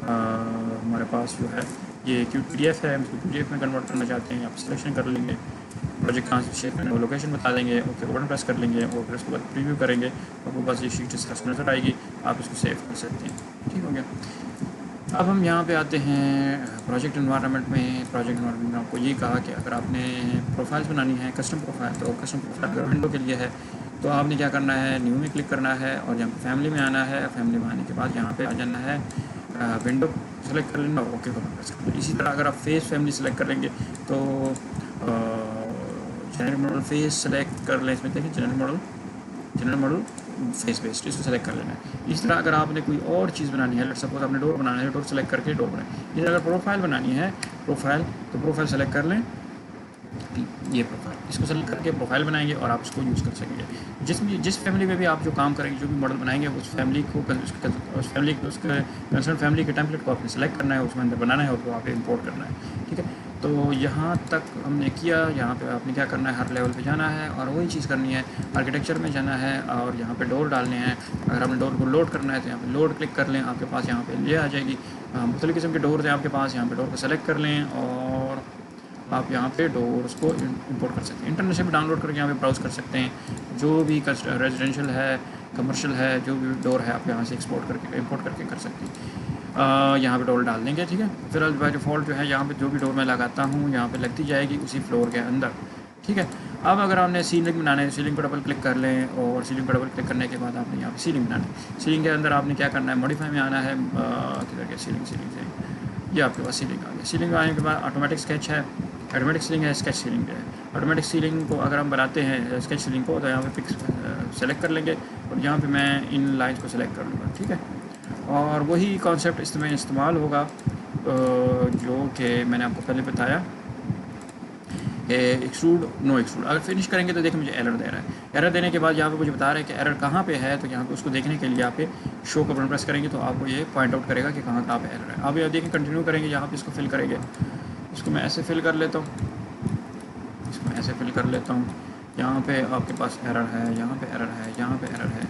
हमारे पास जो है ये PDF है, हम इसको PDF में कन्वर्ट करना चाहते हैं। आप सिलेक्शन कर लेंगे, प्रोजेक्ट कहाँ से शेयर करना है वो लोकेशन बता देंगे, ओके बटन प्रेस कर लेंगे और फिर उसके बाद प्रीव्यू करेंगे, आपको बस ये शीट इस तरह से नजर आएगी, आप इसको सेव कर सकते हैं, ठीक हो गया। अब हम यहाँ पे आते हैं प्रोजेक्ट एनवायरनमेंट में। प्रोजेक्ट एनवायरनमेंट में आपको ये कहा कि अगर आपने प्रोफाइल्स बनानी है, कस्टम प्रोफाइल, तो कस्टम प्रोफाइल अगर विंडो के लिए है तो आपने क्या करना है, न्यू में क्लिक करना है और यहाँ पे फैमिली में आना है। फैमिली में आने के बाद यहाँ पे आ जाना है, विंडो सेलेक्ट कर लेना, ओके बटन प्रेस कर लेना। इसी तरह अगर आप फेस फैमिली सेलेक्ट कर लेंगे तो जनरल मॉडल फेस सेलेक्ट कर लें, इसमें देखिए जनरल मॉडल फेस बेस्ड, इसको सेलेक्ट कर लेना है। इस तरह अगर आपने कोई और चीज़ बनानी है, सपोज आपने डोर बनाना है, डोर सेलेक्ट करके डोर बनाए। इस अगर प्रोफाइल बनानी है, प्रोफाइल, तो प्रोफाइल सेलेक्ट कर लें, ये प्रोफाइल, इसको सेलेक्ट करके प्रोफाइल बनाएंगे और आप इसको यूज़ कर सकेंगे। जिस फैमिली में भी आप जो काम करेंगे, जो भी मॉडल बनाएंगे, उस फैमिली को उस फैमिली को उसके कंसर्न फैमिली के टेम्पलेट को आपने सेलेक्ट करना है, उसमें अंदर बनाना है और वो आप इंपोर्ट करना है, ठीक है। तो यहाँ तक हमने किया। यहाँ पे आपने क्या करना है, हर लेवल पे जाना है और वही चीज़ करनी है। आर्किटेक्चर में जाना है और यहाँ पे डोर डालने हैं। अगर आपने डोर को लोड करना है तो यहाँ पे लोड क्लिक कर लें, आपके पास यहाँ पे ये आ जाएगी। मुख्तलिफ़ किस्म के डोर्स हैं आपके पास, यहाँ पे डोर को सेलेक्ट कर लें और आप यहाँ पे डोर्स को इंपोर्ट कर सकते हैं। इंटरनेट से भी डाउनलोड करके यहाँ पे ब्राउज़ कर सकते हैं। जो भी रेजिडेंशियल है, कमर्शियल है, जो भी डोर है आप यहाँ से एक्सपोर्ट करके इंपोर्ट करके कर सकते हैं। यहाँ पे डोर डाल देंगे, ठीक है। फिर बाय डिफ़ॉल्ट जो है यहाँ पे जो भी डोर मैं लगाता हूँ यहाँ पे लगती जाएगी उसी फ्लोर के अंदर, ठीक है। अब अगर आपने सीलिंग बनाना है, सीलिंग पर डबल क्लिक कर लें और सीलिंग पर डबल क्लिक करने के बाद आपने यहाँ पे सीलिंग बनाना है। सीलिंग के अंदर आपने क्या करना है, मॉडिफाई में आना है, किधर के सीलिंग ये आपके पास सीलिंग आ गया। सीलिंग आने के बाद ऑटोमेटिक स्केच है, ऑटोमेटिक सीलिंग है, स्केच सीलिंग है। ऑटोमेटिक सीलिंग को अगर हम बनाते हैं स्केच सीलिंग को, तो यहाँ पे पिक्स सेलेक्ट कर लेंगे और यहाँ पे मैं इन लाइन्स को सेलेक्ट कर लूँगा, ठीक है। और वही कॉन्सेप्ट इसमें इस्तेमाल होगा जो कि मैंने आपको पहले बताया, एक्सट्रूड नो एक्सट्रूड। अगर फिनिश करेंगे तो देखिए मुझे एरर दे रहा है। एरर देने के बाद यहाँ पे मुझे बता रहा है कि एरर कहाँ पे है, तो यहाँ पे उसको देखने के लिए आप शो का बटन प्रेस करेंगे तो आपको ये पॉइंट आउट करेगा कि कहाँ पे एरर है। अब ये देखिए कंटिन्यू करेंगे, यहाँ पे इसको फिल करेंगे। इसको मैं ऐसे फिल कर लेता हूँ, इसको ऐसे फिल कर लेता हूँ। यहाँ पे आपके पास एरर है, यहाँ पे एरर है, यहाँ पे एरर है,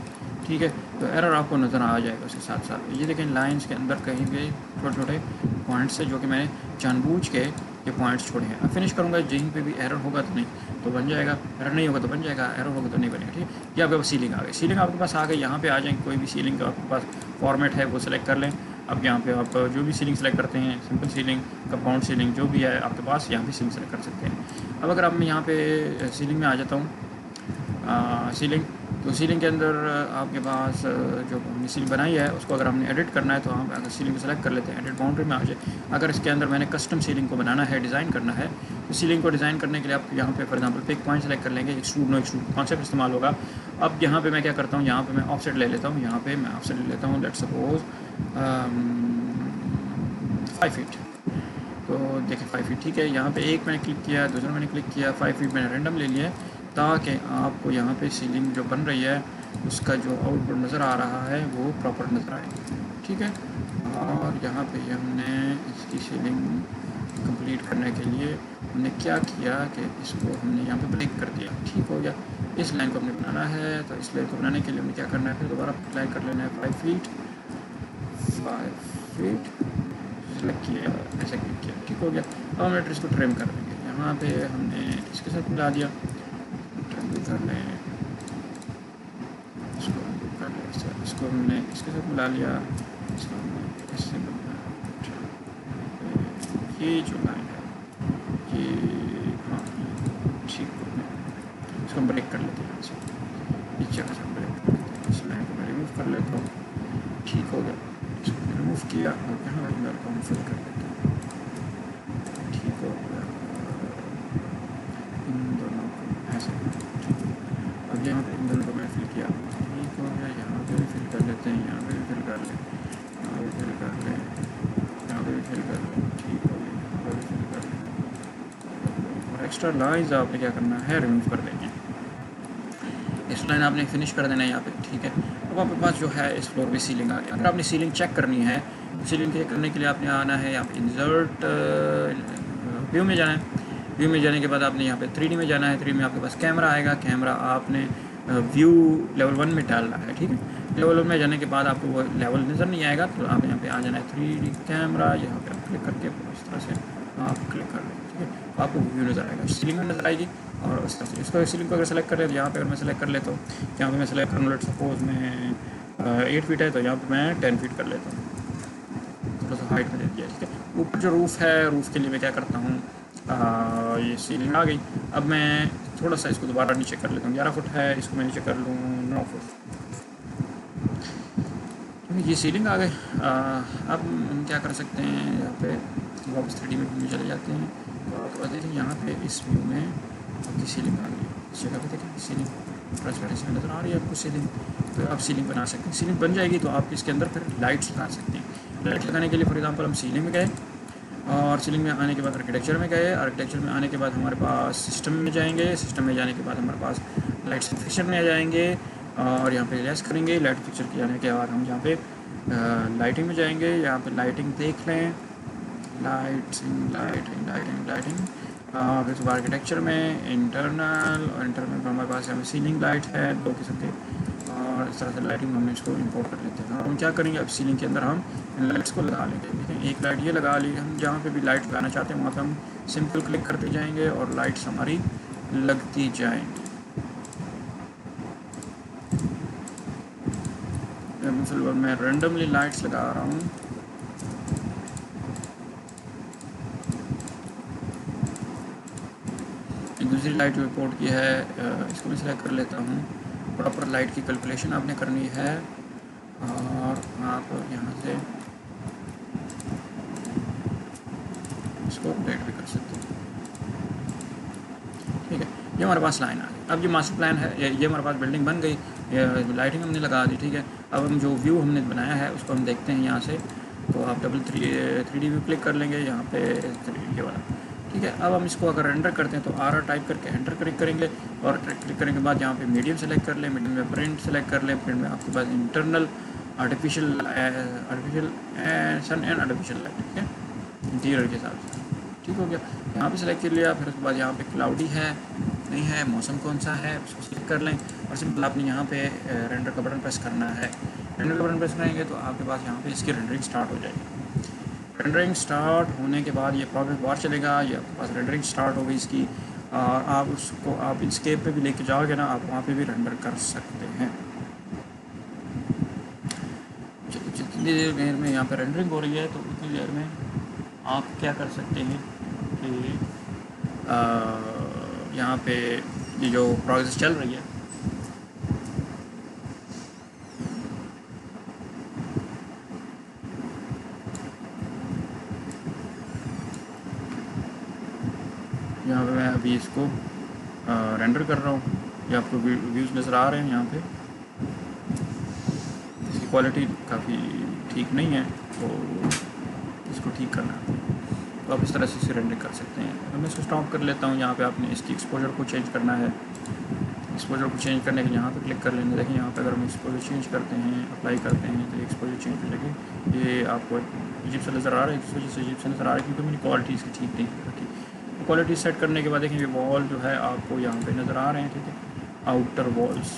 ठीक है। तो एरर आपको नज़र आ जाएगा उसके साथ साथ। ये देखें लाइंस के अंदर कहीं पे छोटे छोटे पॉइंट्स है जो कि मैंने जानबूझ के ये पॉइंट्स छोड़े हैं। अब फिनिश करूँगा, जहीं पे भी एरर होगा तो नहीं तो बन जाएगा, एरर नहीं होगा तो बन जाएगा, एरर होगा तो नहीं बनेगा, ठीक है। ये आपके पास सीलिंग आ गई। सीलिंग आपके पास आ गई, यहाँ पे आ जाएंगे, कोई भी सीलिंग का आपके पास फॉर्मेट है वो सिलेक्ट कर लें। अब यहाँ पे आप जो भी सीलिंग सेलेक्ट करते हैं, सिंपल सीलिंग, कंपाउंड सीलिंग, जो भी है आपके पास, यहाँ पे सीलिंग सेलेक्ट कर सकते हैं। अब अगर आप मैं यहाँ पे सीलिंग में आ जाता हूँ, सीलिंग, तो सीलिंग के अंदर आपके पास जो हमने सीलिंग बनाई है उसको अगर हमने एडिट करना है तो हम अगर सीलिंग को सेलेक्ट कर लेते हैं, एडिट बाउंड्री में आ जाए। अगर इसके अंदर मैंने कस्टम सीलिंग को बनाना है, डिज़ाइन करना है, तो सीलिंग को डिज़ाइन करने के लिए आप यहाँ पे for example pick point select कर लेंगे, एक्सट्रूड नो एक्सट्रूड कॉन्सेप्ट इस्तेमाल होगा। अब यहाँ पे मैं क्या करता हूँ, यहाँ पे मैं ऑफसेट ले लेता हूँ, यहाँ पे मैं ऑफसेट ले लेता हूँ, लेट्स सपोज 5 फीट। तो देखिए 5 फीट ठीक है। यहाँ पे एक मैंने क्लिक किया, दूसरा मैंने क्लिक किया, 5 फीट मैंने रैंडम ले लिया ताकि आपको यहाँ पे सीलिंग जो बन रही है उसका जो आउटपुट नज़र आ रहा है वो प्रॉपर नज़र आए, ठीक है। और यहाँ पे हमने इसकी सीलिंग कंप्लीट करने के लिए हमने क्या किया कि इसको हमने यहाँ पे ब्रेक कर दिया, ठीक हो गया। इस लाइन को हमने बनाना है, तो इस लाइन को बनाने के लिए हमने क्या करना है, फिर दोबारा अप्लाई कर लेना है 5 फीट सेलेक्ट किया, ऐसा क्लिक किया, ठीक हो गया। अब हम इसको ट्रिम कर देंगे। यहाँ पे हमने इसके साथ मिला दिया, ट्रिम कर लें, इसको कर लें, इसको हमने इसके साथ मिला लिया, इसको हमने इससे मिला। ये जो लाइन है ये, हाँ ठीक हो गया। इसको हम ब्रेक कर लेते हैं, यहाँ से इस जगह से हम ब्रेक कर लेते हैं, इस लाइन को मैं रिमूव कर लेता हूँ, ठीक हो गया। इसको रिमूव किया और यहाँ इनर को हम फिल कर लेते हैं, ठीक हो गया। इन दोनों को ऐसे, ठीक है। अब यहाँ पे इन दोनों को मैं फिल किया, ठीक हो गया। यहाँ पे भी फिल कर लेते हैं, यहाँ पे भी फिल कर लें, यहाँ पे फिल कर लें, यहाँ पे भी फिल कर लें, ठीक हो गया। यहाँ पे भी फिल कर लें और एक्स्ट्रा लाइन्स आपने क्या करना है, रिमूव कर देंगे। इस लाइन आपने फिनिश कर देना है यहाँ पे, ठीक है। अब आपके पास जो है इस फ्लोर पे सीलिंग आ गया। अगर आपने सीलिंग चेक करनी है, सीलिंग चेक करने के लिए आपने आना है यहाँ पे इंसर्ट व्यू में जाना है। व्यू में जाने के बाद आपने यहाँ पे 3D में जाना है। 3D में आपके पास कैमरा आएगा, कैमरा आपने व्यू लेवल 1 में डालना है, ठीक है। लेवल 1 में जाने के बाद आपको वो लेवल नज़र नहीं आएगा, तो आप यहाँ पे आ जाना है 3D कैमरा, यहाँ पे आप क्लिक करके इस तरह से आप क्लिक कर लें, ठीक है। आपको व्यू नज़र आएगा, सीलिंग में नज़र आएगी। और इस तरह से इसको सीलिंग को अगर सेलेक्ट कर रहे हैं तो यहाँ पे अगर मैं सेलेक्ट कर लेता हूँ, यहाँ पे मैं सेलेक्ट करूँ, लेट सपोज मैं 8 फीट है तो यहाँ पे मैं 10 फीट कर लेता हूँ, थोड़ा सा हाइट में दे दिया, ठीक है। ऊपर जो रूफ़ है, रूफ़ के लिए मैं क्या करता हूँ, ये सीलिंग आ गई। अब मैं थोड़ा सा इसको दोबारा नीचे कर लेता हूँ, 11 फुट है, इसको मैं नीचे कर लूँ 9 फुट, ये सीलिंग आ गई। अब हम क्या कर सकते हैं, यहाँ पे वापस 3D में चले जाते हैं। तो आपके पास देखिए यहाँ पे इस व्यू में आपकी सीलिंग आ गई, इस जगह पे देखें सीलिंग ट्रांसपेरेंसी नज़र आ रही है आपको सीलिंग। तो आप सीलिंग बना सकते हैं, सीलिंग बन जाएगी तो आप इसके अंदर फिर लाइट्स लगा सकते हैं। लाइट लगाने के लिए फॉर एग्जांपल हम सीलिंग में गए, और सीलिंग में आने के बाद आर्किटेक्चर में गए, आर्किटेक्चर में आने के बाद हमारे पास सिस्टम में जाएंगे, सिस्टम में जाने के बाद हमारे पास लाइट्स फिक्चर में आ जाएंगे, और यहाँ पे लेस करेंगे। लाइट फिक्चर के आने के बाद हम यहाँ पे लाइटिंग में जाएंगे, यहाँ पे लाइटिंग देख लें, लाइटिंग फिर सुबह आर्किटेक्चर में इंटरनल, और इंटरनल में हमारे पास यहाँ पे सीलिंग लाइट है 2 किस्म के, और इस तरह से लाइटिंग हमने इसको इंपोर्ट कर लेते हैं। और हम क्या करेंगे, अब सीलिंग के अंदर हम इन लाइट्स को लगा लेंगे। देखें एक लाइट ये लगा ली, हम जहाँ पे भी लाइट लगाना चाहते हैं वहाँ पे हम सिंपल क्लिक करते जाएंगे और लाइट्स हमारी लगती जाएंगी। फिलहाल मैं रेंडमली लाइट्स लगा रहा हूँ, दूसरी लाइट जो इंपोर्ट की है इसको मैं सिलेक्ट कर लेता हूँ। प्रॉपर लाइट की कैलकुलेशन आपने करनी है, और आप यहाँ से इसको अपडेट भी कर सकते हैं, ठीक है। ये हमारे पास लाइन आ गई। अब ये मास्टर प्लान है, ये हमारे पास बिल्डिंग बन गई, लाइटिंग हमने लगा दी, ठीक है। अब हम जो व्यू हमने बनाया है उसको हम देखते हैं यहाँ से। तो आप 3D व्यू क्लिक कर लेंगे यहाँ पे, ये वाला, ठीक है। अब हम इसको अगर एंटर करते हैं तो RR टाइप करके एंटर क्लिक करेंगे, और क्लिक करने के बाद यहाँ पे मीडियम सेलेक्ट कर लें, मीडियम में प्रिंट सेलेक्ट कर लें। प्रिंट में आपके पास internal artificial sun and artificial light, ठीक है, इंटीरियर के हिसाब से, ठीक हो गया। यहाँ पे सेलेक्ट कर लिया, फिर उसके बाद यहाँ पे क्लाउडी है नहीं है, मौसम कौन सा है उसको सेलेक्ट कर लें, और सिंपल आपने यहाँ पे रेंडर का बटन प्रेस करना है। रेंडर का बटन प्रेस करेंगे तो आपके पास यहाँ पे इसकी रेंडरिंग स्टार्ट हो जाएगी। रेंडरिंग स्टार्ट होने के बाद ये प्रोग्रेस बार चलेगा, ये आपके पास रेंडरिंग स्टार्ट हो गई इसकी, और आप उसको आप इंस्केप पे भी लेके जाओगे ना, आप वहाँ पे भी रेंडर कर सकते हैं। जितनी देर में यहाँ पे रेंडरिंग हो रही है तो उतनी देर में आप क्या कर सकते हैं कि यहाँ पे ये जो प्रोग्रेस चल रही है, यहाँ पे मैं अभी इसको रेंडर कर रहा हूँ। ये आपको व्यूज़ नज़र आ रहे हैं यहाँ पे, इसकी क्वालिटी काफ़ी ठीक नहीं है, तो इसको ठीक करना है। तो आप इस तरह से इसे रेंडर कर सकते हैं। तो मैं इसको स्टॉप कर लेता हूँ। यहाँ पे आपने इसकी एक्सपोजर को चेंज करना है। एक्सपोजर को चेंज करने के यहाँ पे क्लिक कर लेंगे। देखिए यहाँ पे अगर हम एक्सपोजर चेंज करते हैं, अप्लाई करते हैं, तो एक्सपोजर चेंज हो जाएगी। ये आपको अजीब सा नज़र आ रहा है, इस वजह से अजीब सा नज़र आ रहा है क्योंकि मैंने क्वालिटी इसकी ठीक नहीं रखी। क्वालिटी सेट करने के बाद देखें ये वॉल जो है आपको यहाँ पे नज़र आ रहे हैं, ठीक है, आउटर वॉल्स।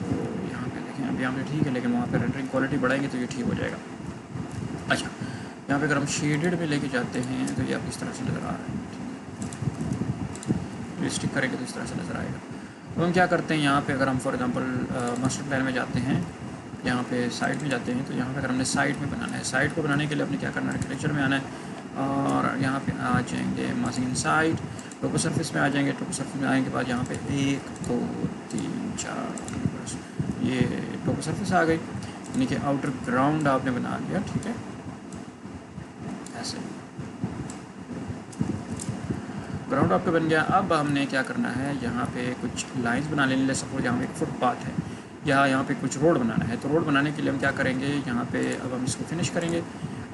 तो यहाँ पे देखें अब यहाँ पे ठीक है, लेकिन वहाँ पे रेंडरिंग क्वालिटी बढ़ाएंगे तो ये ठीक हो जाएगा। अच्छा, यहाँ पे अगर हम शेडेड में लेके जाते हैं तो ये आप इस तरह से नज़र आ रहा है, ठीक है। स्टिक करेंगे तो इस तरह से नज़र आएगा। तो हम क्या करते हैं, यहाँ पे अगर हम फॉर एग्जांपल मास्टर प्लान में जाते हैं, यहाँ पे साइड में जाते हैं, तो यहाँ पे अगर हमने साइड में बनाना है, साइड को बनाने के लिए अपने क्या करना है, आर्किटेक्चर में आना है और यहाँ पे आ जाएंगे मासिंग इनसाइड, टोको सरफेस में आ जाएंगे। टोको सरफेस में आने के बाद यहाँ पे 1 2 3 4 बस ये टोको सरफेस आ गई, यानी कि आउटर ग्राउंड आपने बना लिया, ठीक है, ऐसे ग्राउंड आपका बन गया। अब हमने क्या करना है, यहाँ पे कुछ लाइंस बना लेंगे। सपोज यहाँ पे एक फुटपाथ है या यहाँ पे कुछ रोड बनाना है, तो रोड बनाने के लिए हम क्या करेंगे, यहाँ पे अब हम इसको फिनिश करेंगे।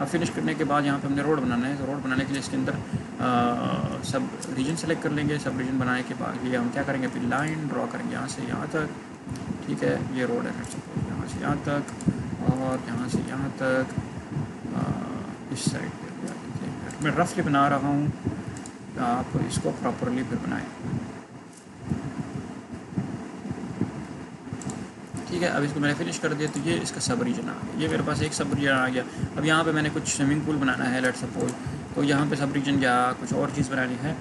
अब फिनिश करने के बाद यहाँ पे हमने रोड बनाना है, तो रोड बनाने के लिए इसके अंदर सब रीजन सेलेक्ट कर लेंगे। सब रीजन बनाने के बाद ये हम क्या करेंगे, फिर लाइन ड्रॉ करेंगे यहाँ से यहाँ तक, ठीक है। ये रोड है सपोज यहाँ से यहाँ तक और यहाँ से यहाँ तक इस साइड पर मैं रफली बना रहा हूँ, आप इसको प्रॉपरली फिर बनाएं, ठीक है। अब इसको मैंने फिनिश कर दिया, तो ये इसका सब रीजन आ गया। ये मेरे पास एक सब रीजन आ गया। अब यहाँ पे मैंने कुछ स्विमिंग पूल बनाना है, लेट सपोज, तो यहाँ पे सब रीजन या कुछ और चीज़ बनानी है,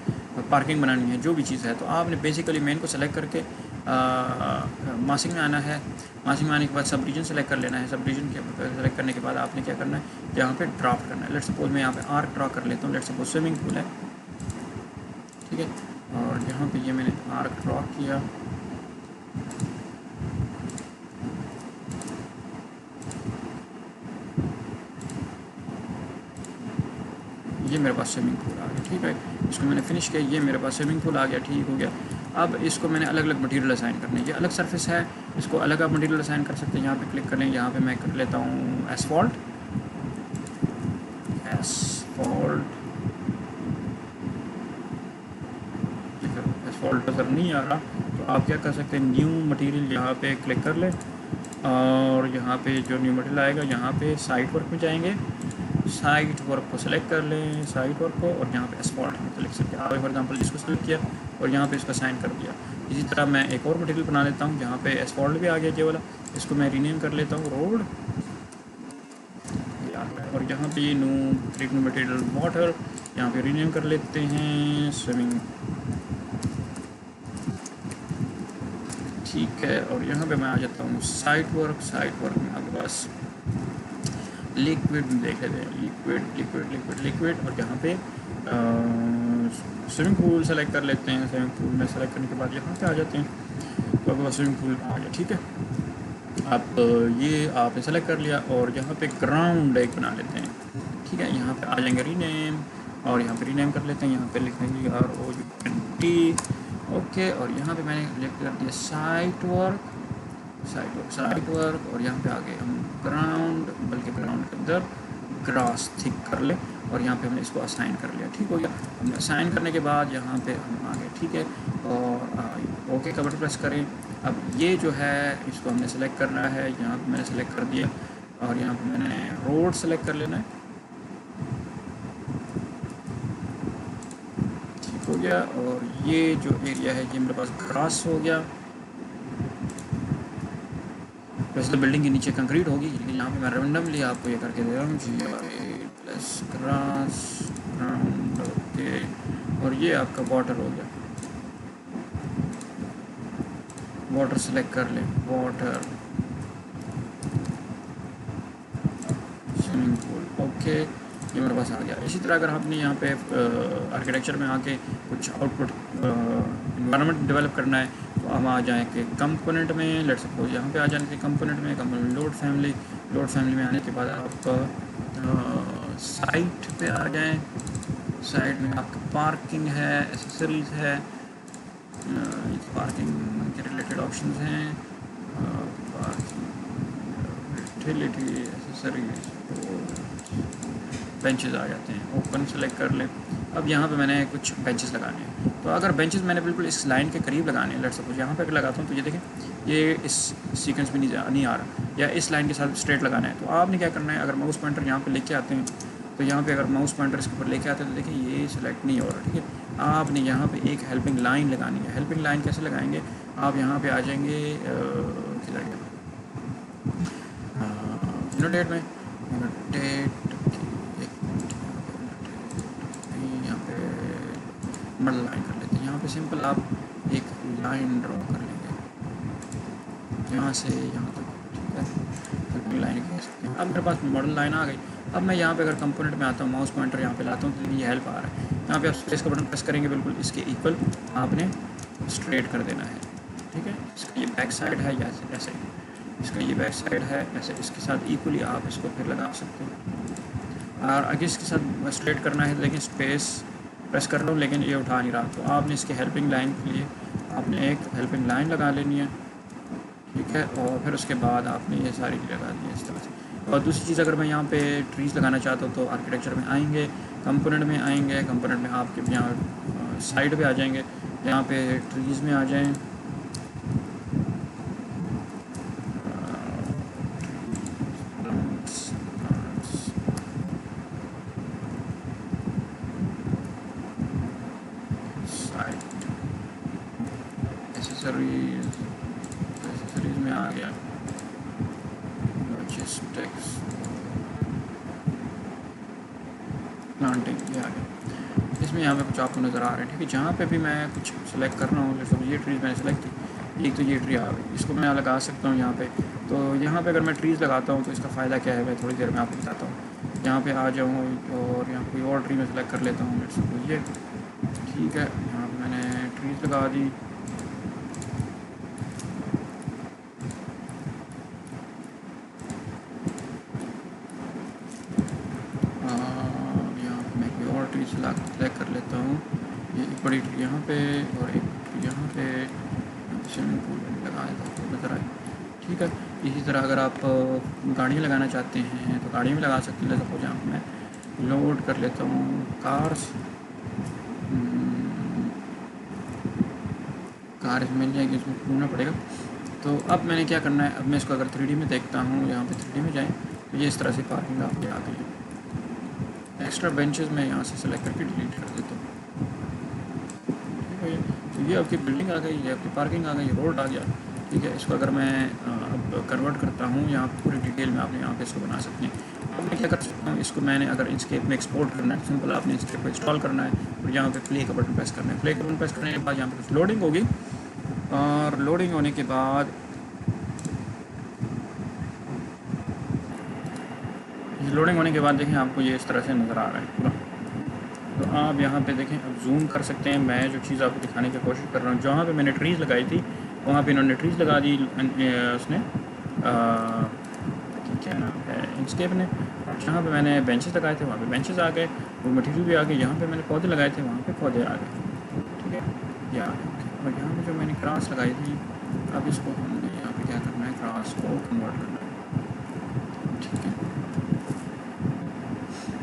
पार्किंग बनानी है, जो भी चीज़ है, तो आपने बेसिकली मेन को सेलेक्ट करके मासिंग में आना है। मासिंग में आने के बाद सब रीजन सेलेक्ट कर लेना है। सब रीजन के सेलेक्ट करने के बाद आपने क्या करना है, यहाँ पे ड्राफ्ट करना है। लेट सपोज मैं यहाँ पे आर्क ड्रा कर लेता हूँ। लेट सपोज स्विमिंग पूल है, ठीक है, और यहाँ पे ये मैंने आर्क ड्रॉ किया, ये मेरे पास स्विमिंग पूल आ गया, ठीक है। इसको मैंने फिनिश किया, ये मेरे पास स्विमिंग पूल आ गया, ठीक हो गया। अब इसको मैंने अलग अलग मटेरियल असाइन करने, ये अलग सरफेस है, इसको अलग आप मटेरियल असाइन कर सकते हैं। यहाँ पे क्लिक कर लें, यहाँ पे मैं कर लेता हूँ एसफॉल्ट। एसफॉल्ट नज़र नहीं आ रहा, तो आप क्या कर सकते हैं, न्यू मटेरियल यहाँ पे क्लिक कर लें और यहाँ पे जो न्यू मटेरियल आएगा, यहाँ पे साइट वर्क में जाएंगे, साइट वर्क को सिलेक्ट कर लें, साइट वर्क को, और यहाँ पे एसफॉल्ट में लिख सकते हैं। आप फॉर एग्जांपल इसको सिलेक्ट किया और यहाँ पे इसका साइन कर दिया। इसी तरह मैं एक और मटेरियल बना लेता हूँ, जहाँ पे एसफॉल्ट भी आ गया ये वाला, इसको मैं रीनेम कर लेता हूँ रोड, और यहाँ पे ये न्यू ट्रीटमेंट मटेरियल वाटर, यहाँ पे रीनेम कर लेते हैं स्विमिंग, ठीक है। और यहाँ पे मैं आ जाता हूँ साइट वर्क। साइट वर्क में आपके पास लिक्विड देख लेते हैं, लिक्विड लिक्विड लिक्विड लिक्विड, और यहाँ पे स्विमिंग पूल सेलेक्ट कर लेते हैं। स्विमिंग पूल में सेलेक्ट करने के बाद यहाँ पे आ जाते हैं, तो आपके पास स्विमिंग पूल आ गया, ठीक है। आप ये आपने सेलेक्ट कर लिया और यहाँ पे ग्राउंड एक बना लेते हैं, ठीक है। यहाँ पे आ जाएंगे रीनेम, और यहाँ पे रीनेम कर लेते हैं, यहाँ पे लिख देंगे ROUND, ओके। और यहाँ पे मैंने लिख कर दिया site work, site work, site work, और यहाँ पे आगे हम ग्राउंड, बल्कि ग्राउंड के अंदर ग्रास थिक कर ले, और यहाँ पे हमने इसको असाइन कर लिया, ठीक हो गया। हमने असाइन करने के बाद यहाँ पे हम आ गए, ठीक है, और ओके का बटन प्रेस करें। अब ये जो है इसको हमने सेलेक्ट करना है, यहाँ पे मैंने सेलेक्ट कर दिया, और यहाँ पे मैंने रोड सेलेक्ट कर लेना है, ठीक हो गया। और ये जो एरिया है ये मेरे पास ग्रास हो गया। वैसे तो बिल्डिंग के नीचे कंक्रीट होगी, लेकिन यहाँ पे मैं रेंडमली आपको ये करके दे रहा हूँ GRA+ ग्रास ग्राउंड, ओके। और ये आपका वाटर हो गया, वाटर सेलेक्ट कर लें, वाटर, स्विमिंग पूल, ओके, ये मेरे पास आ गया। इसी तरह अगर आपने यहाँ पे आर्किटेक्चर में आके कुछ आउटपुट इन्वायरमेंट डेवलप करना है, तो हम आ जाएंगे कंपोनेंट में। लेट्स सपोज यहाँ पे आ जाने के कंपोनेंट में, component load family, load family में आने के बाद आप साइट पे आ जाएं। साइट में आपका पार्किंग है, एसेसरीज है, पार्किंग के रिलेटेड ऑप्शंस हैं, पार्किंग यूटिलिटी एसेसरीज, बेंचेस आ जाते हैं, ओपन सेलेक्ट कर लें। अब यहाँ पे मैंने कुछ बेंचेस लगाने हैं, तो अगर बेंचेस मैंने बिल्कुल इस लाइन के करीब लगाने हैं, लेट्स सपोज यहाँ पे अगर लगाता हूँ तो ये देखें ये इस सीक्वेंस में नहीं आ रहा, या इस लाइन के साथ स्ट्रेट लगाना है, तो आपने क्या करना है, अगर माउस पॉइंटर यहाँ पे लेके आते हैं, तो यहाँ पे अगर माउस पॉइंटर इसके ऊपर लेके आते हैं तो देखिए ये सिलेक्ट नहीं हो रहा, ठीक है। आपने यहाँ पे एक हेल्पिंग लाइन लगानी है। हेल्पिंग लाइन कैसे लगाएंगे, आप यहाँ पे आ जाएंगे डेट में डेट यहाँ पे मॉडल लाइन कर लेते हैं। यहाँ पे सिंपल आप एक लाइन ड्रॉ कर लेंगे यहाँ से यहाँ तक, ठीक है, हेल्पिंग लाइन कह सकते हैं। अब मेरे पास मॉडल लाइन आ गई। अब मैं यहाँ पे अगर कंपोनेंट में आता हूँ, माउस पॉइंटर यहाँ पे लाता हूँ तो ये हेल्प आ रहा है। यहाँ पे आप स्पेस का बटन प्रेस करेंगे, बिल्कुल इसके इक्वल आपने स्ट्रेट कर देना है, ठीक है। इसका ये बैक साइड है, या ऐसे इसका ये बैक साइड है, ऐसे इसके साथ इक्वली आप इसको फिर लगा सकते हैं। और अगर इसके साथ स्ट्रेट करना है तो लेकिन स्पेस प्रेस कर लो, लेकिन ये उठा नहीं रहा, तो आपने इसके हेल्पिंग लाइन के लिए आपने एक हेल्पिंग लाइन लगा लेनी है, ठीक है। और फिर उसके बाद आपने ये सारी लगा दी है इस तरह से। और दूसरी चीज़, अगर मैं यहाँ पे ट्रीज़ लगाना चाहता हूँ तो आर्किटेक्चर में आएंगे, कंपोनेंट में आएंगे, कंपोनेंट में आपके यहाँ साइड पे आ जाएंगे, यहाँ पे ट्रीज़ में आ जाएं, एसेसरीज में आ गया, लॉजिस्टिक्स, प्लांटिंग, ये आ गया। इसमें यहाँ पे कुछ आपको नज़र आ रहा है, ठीक है। जहाँ पे भी मैं कुछ सेलेक्ट कर रहा हूँ, जैसे ये ट्रीज़ मैंने सेलेक्ट की, एक तो ये ट्री आ गई, इसको मैं लगा सकता हूँ यहाँ पे। तो यहाँ पे अगर मैं ट्रीज़ लगाता हूँ तो इसका फ़ायदा क्या है, मैं थोड़ी देर में आपको बताता हूँ। यहाँ पे आ जाऊँ और यहाँ कोई और ट्री में सेलेक्ट कर लेता हूँ, ये ठीक है। यहाँ पर मैंने ट्रीज़ लगा दी, सेलेक्ट कर लेता हूँ। ये एक बड़ी ट्री यहाँ पे और एक ट्री यहाँ पे, स्विमिंग पूल में लगा देता हूँ, नज़र आए, ठीक है। इसी तरह अगर आप गाड़ियाँ लगाना चाहते हैं तो गाड़ी में लगा सकते हैं। सपोज यहाँ मैं लोड कर लेता हूँ कार्स, कार मिल जाएगी, इसमें ढूंढना पड़ेगा। तो अब मैंने क्या करना है, अब मैं इसको अगर 3D में देखता हूँ, यहाँ पे 3D में जाएँ तो ये इस तरह से पार्किंग आपके आ गई है। एक्स्ट्रा बेंचेस में यहाँ से सेलेक्ट करके डिलीट कर देता हूँ, ठीक है। तो ये आपकी बिल्डिंग आ गई, ये आपकी पार्किंग आ गई, रोड आ गया, ठीक है। इसको अगर मैं अब कन्वर्ट करता हूँ, यहाँ पूरी डिटेल में आपने यहाँ पे इसको बना सकते हैं। अब मैं क्या कर सकता हूँ, इसको मैंने अगर इंस्केप में एक्सपोर्ट करना है, सिंपल आपने इंस्केप को इंस्टॉल करना है और यहाँ पे प्ले का बटन प्रेस करना है। प्ले का बटन प्रेस करने के बाद यहाँ पे कुछ लोडिंग होगी, और लोडिंग होने के बाद लोडिंग होने के बाद देखें आपको ये इस तरह से नज़र आ रहा है पूरा। तो आप यहाँ पे देखें, अब जूम कर सकते हैं। मैं जो चीज़ आपको दिखाने की कोशिश कर रहा हूँ, जहाँ पे मैंने ट्रीज़ लगाई थी वहाँ पे इन्होंने ट्रीज़ लगा दी, उसने क्या नाम है, इंस्केप ने। और जहाँ पे मैंने बेंचेस लगाए थे वहाँ पे बेंचेस आ गए, वो मटीरियल भी आ गए। यहाँ पे मैंने पौधे लगाए थे वहाँ पे पौधे आ गए, ठीक है, ये आ गए। और यहाँ पे जो मैंने ग्रास लगाई थी, अब इसको हमने यहाँ पे क्या करना है, ग्रास को कन्वर्ट करना है, ठीक है।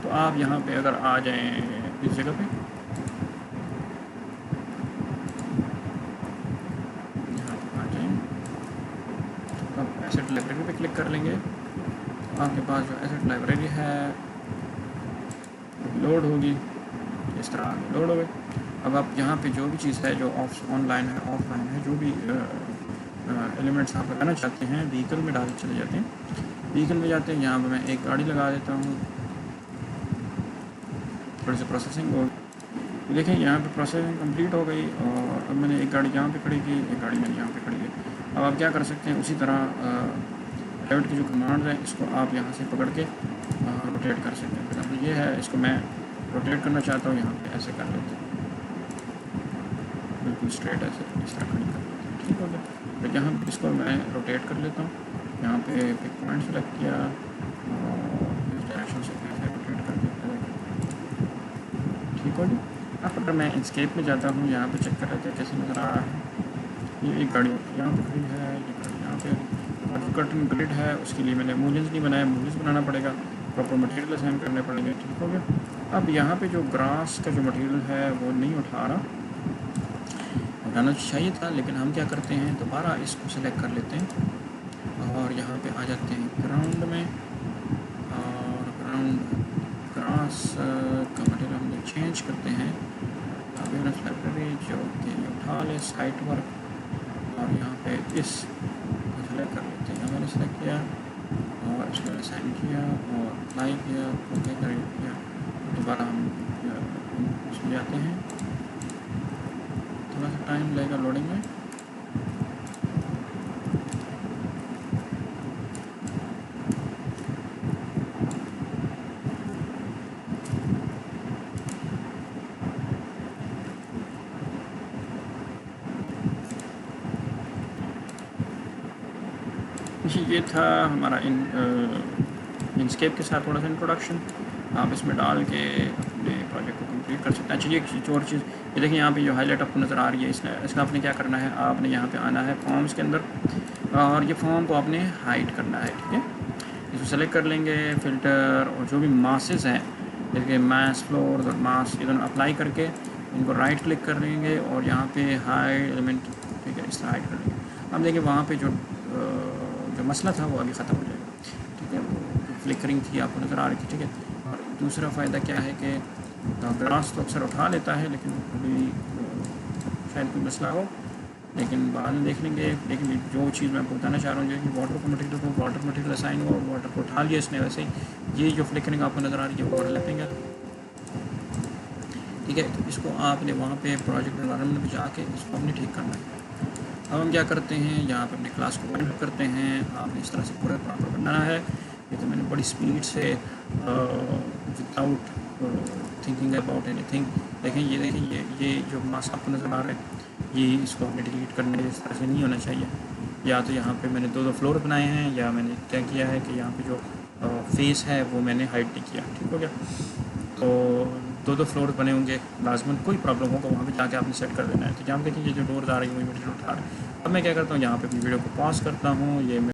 तो आप यहाँ पे अगर आ जाएं इस जगह पे, यहाँ पे आ जाएं, तो आप एसेट लाइब्रेरी पे क्लिक कर लेंगे। आपके पास जो एसेट लाइब्रेरी है लोड होगी, इस तरह लोड हो गई। अब आप यहाँ पे जो भी चीज़ है जो ऑनलाइन है ऑफलाइन है, जो भी एलिमेंट्स आप लगाना चाहते हैं, व्हीकल में डाल चले जाते हैं। व्हीकल में जाते हैं, यहाँ पे मैं एक गाड़ी लगा देता हूँ, थोड़ी सी प्रोसेसिंग हो। देखें यहाँ पे प्रोसेसिंग कंप्लीट हो गई, और अब मैंने एक गाड़ी यहाँ पे खड़ी की, एक गाड़ी मैंने यहाँ पे खड़ी की। अब आप क्या कर सकते हैं, उसी तरह रेविट की जो कमांड है इसको आप यहाँ से पकड़ के रोटेट कर सकते हैं। तो ये है, इसको मैं रोटेट करना चाहता हूँ, यहाँ पे ऐसे कर लेते हैं, बिल्कुल स्ट्रेट ऐसे इस तरह खड़ी कर लेते हैं, ठीक हो गया। तो यहाँ इसको मैं रोटेट कर लेता हूँ, यहाँ पे पिक पॉइंट सेलेक्ट किया और इस डायरेक्शन से ऐसे रोटेट कर देते हैं, ठीक हो गया। अब अगर मैं इंस्केप में जाता हूँ, यहाँ पे चेक कर लेते हैं कैसे नज़र आ रहा है। ये एक गाड़ी यहाँ पर खड़ी है, ये गाड़ी यहाँ पे, और जो कर्टन ग्रिड है उसके लिए मैंने मूलेंस नहीं बनाया, मूलेंस बनाना पड़ेगा। प्रॉपर मटेरियल असाइन करने पड़ेंगे। ठीक हो गया। अब यहाँ पे जो ग्रास का जो मटेरियल है वो नहीं उठा रहा, उठाना चाहिए था, लेकिन हम क्या करते हैं दोबारा इसको सेलेक्ट कर लेते हैं और यहाँ पे आ जाते हैं ग्राउंड में, और ग्राउंड ग्रास का मटेरियल हम लोग चेंज करते हैं। अवेयरनेस लाइब्रेरी जो कि उठा ले साइट वर्क, और यहाँ पे इस सेलेक्ट कर लेते हैं। मैंने सेलेक्ट किया और इसको असाइन किया और अप्लाई किया, ओके कर दिया। दोबारा हम इसमें जाते हैं, थोड़ा सा टाइम लगेगा लोडिंग में। ये था हमारा इनस्केप के साथ थोड़ा सा इंट्रोडक्शन। आप इसमें डाल के अपने प्रोजेक्ट को कंप्लीट कर सकते हैं। अच्छा, ये एक और चीज़, ये देखिए यहाँ पे जो हाईलाइट आपको नज़र आ रही है, इसका आपने क्या करना है, आपने यहाँ पे आना है फॉर्म्स के अंदर, और ये फॉर्म को आपने हाइड करना है। ठीक है, इसको सेलेक्ट कर लेंगे, फ़िल्टर और जो भी मासेस हैं, जैसे मास फ्लोर और मास, इधर अप्लाई करके इनको राइट क्लिक कर लेंगे और यहाँ पे हाइड एलिमेंट, ठीक है, इस तरह हाइड कर लेंगे। अब देखिए वहाँ पे जो मसला था वो अभी ख़त्म हो जाएगा। ठीक है, वो फ्लिकरिंग थी आपको नज़र आ रही थी। ठीक है, और दूसरा फ़ायदा क्या है कि ग्रास तो अक्सर उठा लेता है, लेकिन अभी शायद कोई मसला हो, लेकिन बाद में देख लेंगे। लेकिन जो चीज़ मैं आपको बताना चाह रहा हूँ कि वाटर को मटेरियल असाइन हो, वाटर को उठा लिया इसने, वैसे ही ये जो फ्लिकरिंग आपको नज़र आ रही है वो ओवरलैपिंग है। ठीक है, तो इसको आपने वहाँ पे प्रोजेक्ट एनवायरनमेंट में जाके इसको आपने ठीक करना है। अब हम क्या करते हैं, यहाँ पे अपने क्लास को वाइंड अप करते हैं। आपने इस तरह से पूरा प्रॉपर बनाना है। ये तो मैंने बड़ी स्पीड से विदाउट थिंकिंग अबाउट एनीथिंग, देखें ये जो मास्क आपको नज़र आ रहा है, ये इसको आपने डिलीट करना है। इस तरह से नहीं होना चाहिए। या तो यहाँ पे मैंने दो फ्लोर बनाए हैं, या मैंने क्या किया है कि यहाँ पे जो फेस है वो मैंने हाइड नहीं किया। ठीक हो गया, तो दो फ्लोर बने होंगे, लाजमन कोई प्रॉब्लम होगा वहाँ पे जाके आपने सेट कर देना है। तो यहाँ पे देखिए ये जो डोर्स आ रही है वही मटेरियल उठा रहा है। अब मैं क्या करता हूँ, यहाँ पे अपनी वीडियो को पॉज करता हूँ, ये